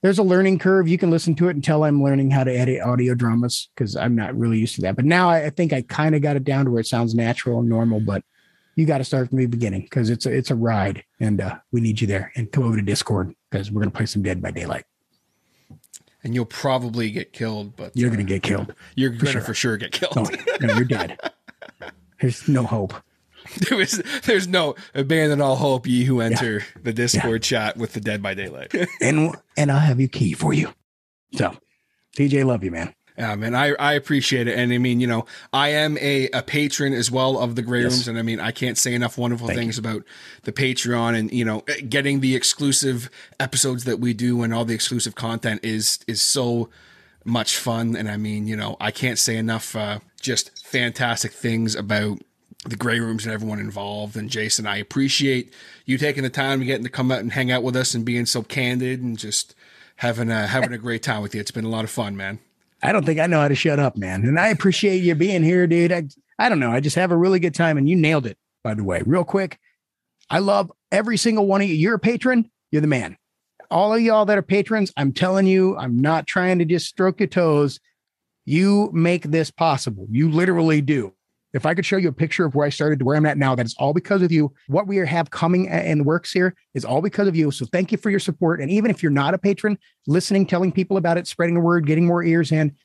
There's a learning curve. You can listen to it until I'm learning how to edit audio dramas because I'm not really used to that. But now I think I kind of got it down to where it sounds natural and normal, but you got to start from the beginning because it's a ride and we need you there. And come over to Discord because we're going to play some Dead by Daylight. And you'll probably get killed, but you're going to get killed. You're going to for sure get killed. No, you're dead. There's no hope. There's no abandon all hope, ye who enter the Discord chat with the Dead by Daylight. and I'll have your key for you. So, TJ, love you, man. Yeah, man, I appreciate it. And I mean, you know, I am a patron as well of the Grey Rooms. And I mean, I can't say enough wonderful things about the Patreon and, you know, getting the exclusive episodes that we do and all the exclusive content is so much fun. And I mean, you know, I can't say enough just fantastic things about the Grey Rooms and everyone involved. And Jason, I appreciate you taking the time to get to come out and hang out with us and being so candid and just having a great time with you. It's been a lot of fun, man. I don't think I know how to shut up, man. And I appreciate you being here, dude. I don't know. I just have a really good time, and you nailed it, by the way. Real quick, I love every single one of you. You're a patron. You're the man. All of y'all that are patrons, I'm telling you, I'm not trying to just stroke your toes. You make this possible. You literally do. If I could show you a picture of where I started to where I'm at now, that is all because of you. What we have coming in the works here is all because of you. So thank you for your support. And even if you're not a patron, listening, telling people about it, spreading the word, getting more ears in,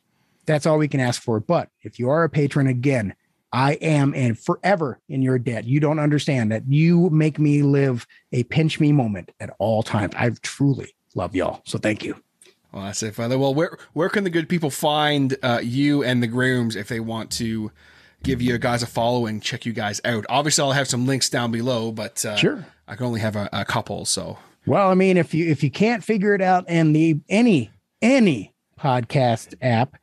that's all we can ask for. But if you are a patron, again, I am and forever in your debt. You don't understand that you make me live a pinch me moment at all times. I truly love y'all. So thank you. Well, that's it, Father. Well, where can the good people find you and the Grey Rooms if they want to give you guys a follow and check you guys out? Obviously, I'll have some links down below, but sure, I can only have a couple. So, well, I mean, if you can't figure it out in any podcast app,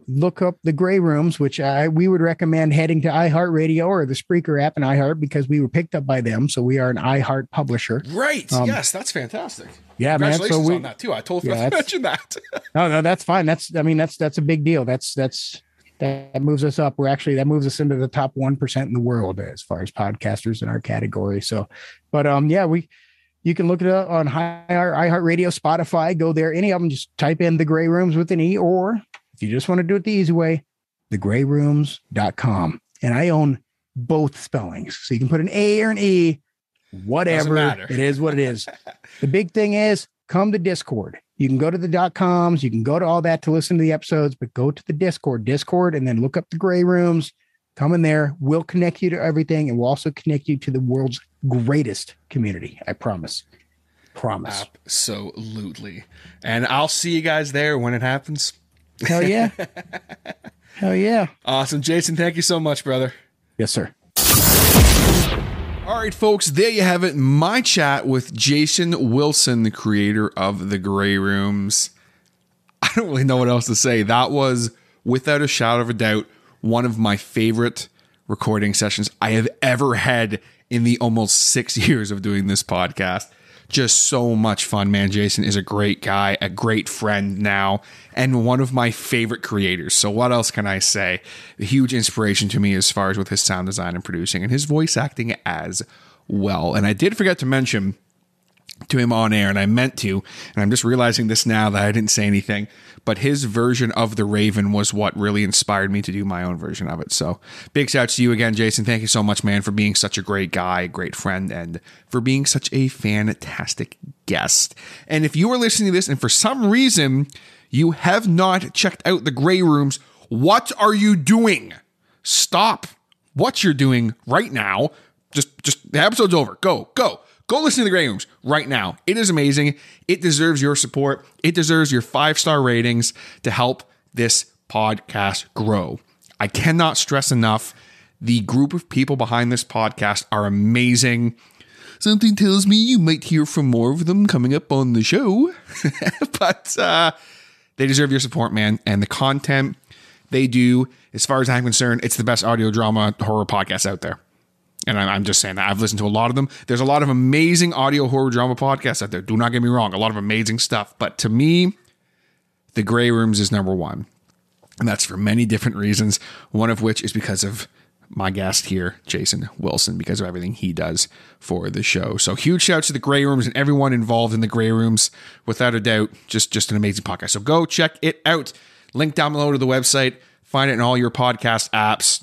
look up the Grey Rooms, which we would recommend heading to iHeartRadio or the Spreaker app in iHeart, because we were picked up by them. So we are an iHeart publisher. Right. Yes, that's fantastic. Yeah, man. So on that too. I totally forgot to mention that. No, that's fine. That's a big deal. That moves us up. That moves us into the top 1% in the world as far as podcasters in our category. So, but you can look it up on iHeartRadio, Spotify, go there, any of them, just type in the Grey Rooms with an E, or if you just want to do it the easy way, thegrayrooms.com. And I own both spellings. So you can put an A or an E, whatever. It is what it is. The big thing is come to Discord. You can go to the .coms. You can go to all that to listen to the episodes, but go to the Discord, and then look up the Grey Rooms. Come in there. We'll connect you to everything. And we'll also connect you to the world's greatest community. I promise. Absolutely. And I'll see you guys there when it happens. Hell yeah. Hell yeah. Awesome. Jason, thank you so much, brother. Yes, sir. All right, folks, there you have it. My chat with Jason Wilson, the creator of the Grey Rooms. I don't really know what else to say. That was, without a shadow of a doubt, one of my favorite recording sessions I have ever had in the almost 6 years of doing this podcast. Just so much fun, man. Jason is a great guy, a great friend now, and one of my favorite creators. So what else can I say? A huge inspiration to me as far as with his sound design and producing and his voice acting as well. And I did forget to mention to him on air, and I meant to, and I'm just realizing this now that I didn't say anything, but his version of The Raven was what really inspired me to do my own version of it. So big shout out to you again, Jason. Thank you so much, man, for being such a great guy, great friend, and for being such a fantastic guest. And if you are listening to this and for some reason you have not checked out the Grey Rooms, what are you doing? Stop what you're doing right now. Just the episode's over. Go listen to the Grey Rooms right now. It is amazing. It deserves your support. It deserves your 5-star ratings to help this podcast grow. I cannot stress enough, the group of people behind this podcast are amazing. Something tells me you might hear from more of them coming up on the show. But they deserve your support, man. And the content they do, as far as I'm concerned, it's the best audio drama horror podcast out there. And I'm just saying that. I've listened to a lot of them. There's a lot of amazing audio horror drama podcasts out there. Do not get me wrong. A lot of amazing stuff. But to me, the Grey Rooms is number one. And that's for many different reasons. One of which is because of my guest here, Jason Wilson, because of everything he does for the show. So huge shout out to the Grey Rooms and everyone involved in the Grey Rooms. Without a doubt, just an amazing podcast. So go check it out. Link down below to the website. Find it in all your podcast apps.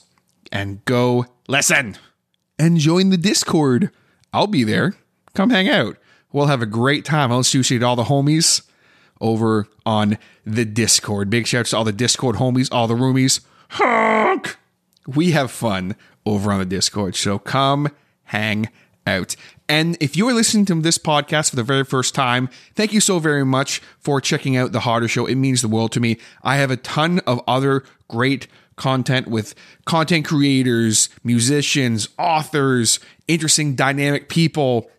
And go listen. And join the Discord. I'll be there. Come hang out. We'll have a great time. I'll associate all the homies over on the Discord. Big shouts to all the Discord homies, all the roomies. Honk! We have fun over on the Discord. So come hang out. And if you are listening to this podcast for the very first time, thank you so very much for checking out The Hodder Show. It means the world to me. I have a ton of other great content with content creators, musicians, authors, interesting dynamic people,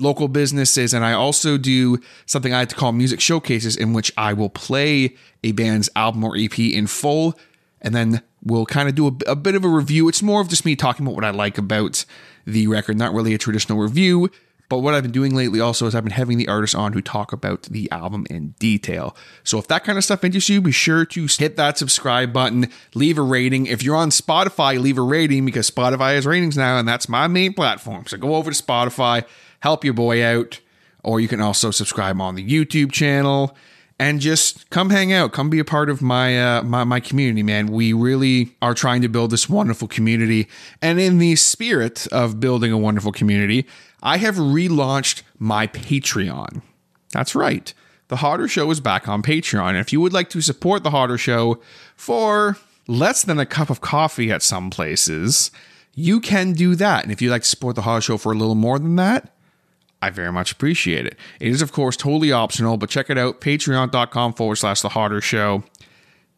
local businesses, and I also do something I like to call music showcases, in which I will play a band's album or EP in full and then we'll kind of do a bit of a review. It's more of just me talking about what I like about the record, not really a traditional review. But what I've been doing lately also is I've been having the artists on who talk about the album in detail. So if that kind of stuff interests you, be sure to hit that subscribe button, leave a rating. If you're on Spotify, leave a rating because Spotify has ratings now, and that's my main platform. So go over to Spotify, help your boy out, or you can also subscribe on the YouTube channel and just come hang out. Come be a part of my my community, man. We really are trying to build this wonderful community. And in the spirit of building a wonderful community, I have relaunched my Patreon. That's right. The Hodder Show is back on Patreon. And if you would like to support The Hodder Show for less than a cup of coffee at some places, you can do that. And if you'd like to support The Hodder Show for a little more than that, I very much appreciate it. It is, of course, totally optional, but check it out, patreon.com/The Hodder Show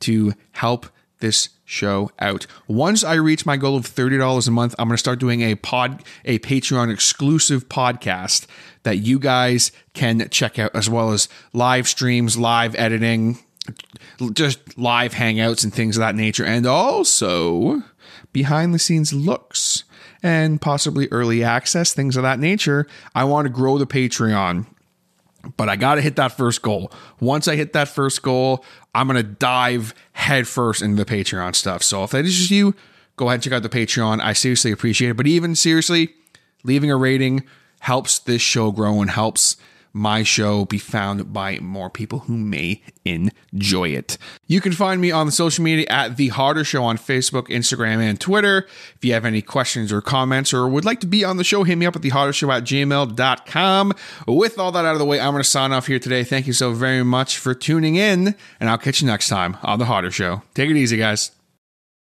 to help this show out. Once I reach my goal of $30 a month, I'm going to start doing a Patreon exclusive podcast that you guys can check out, as well as live streams, live editing, just live hangouts and things of that nature, and also behind the scenes looks and possibly early access, things of that nature. I want to grow the Patreon, but I got to hit that first goal. Once I hit that first goal, I'm going to dive headfirst into the Patreon stuff. So if that is just you, go ahead and check out the Patreon. I seriously appreciate it. But even seriously, leaving a rating helps this show grow and helps my show be found by more people who may enjoy it. You can find me on the social media at The Hodder Show on Facebook, Instagram, and Twitter. If you have any questions or comments or would like to be on the show, hit me up at thehoddershow@gmail.com. With all that out of the way, I'm going to sign off here today. Thank you so very much for tuning in, and I'll catch you next time on The Hodder Show. Take it easy, guys.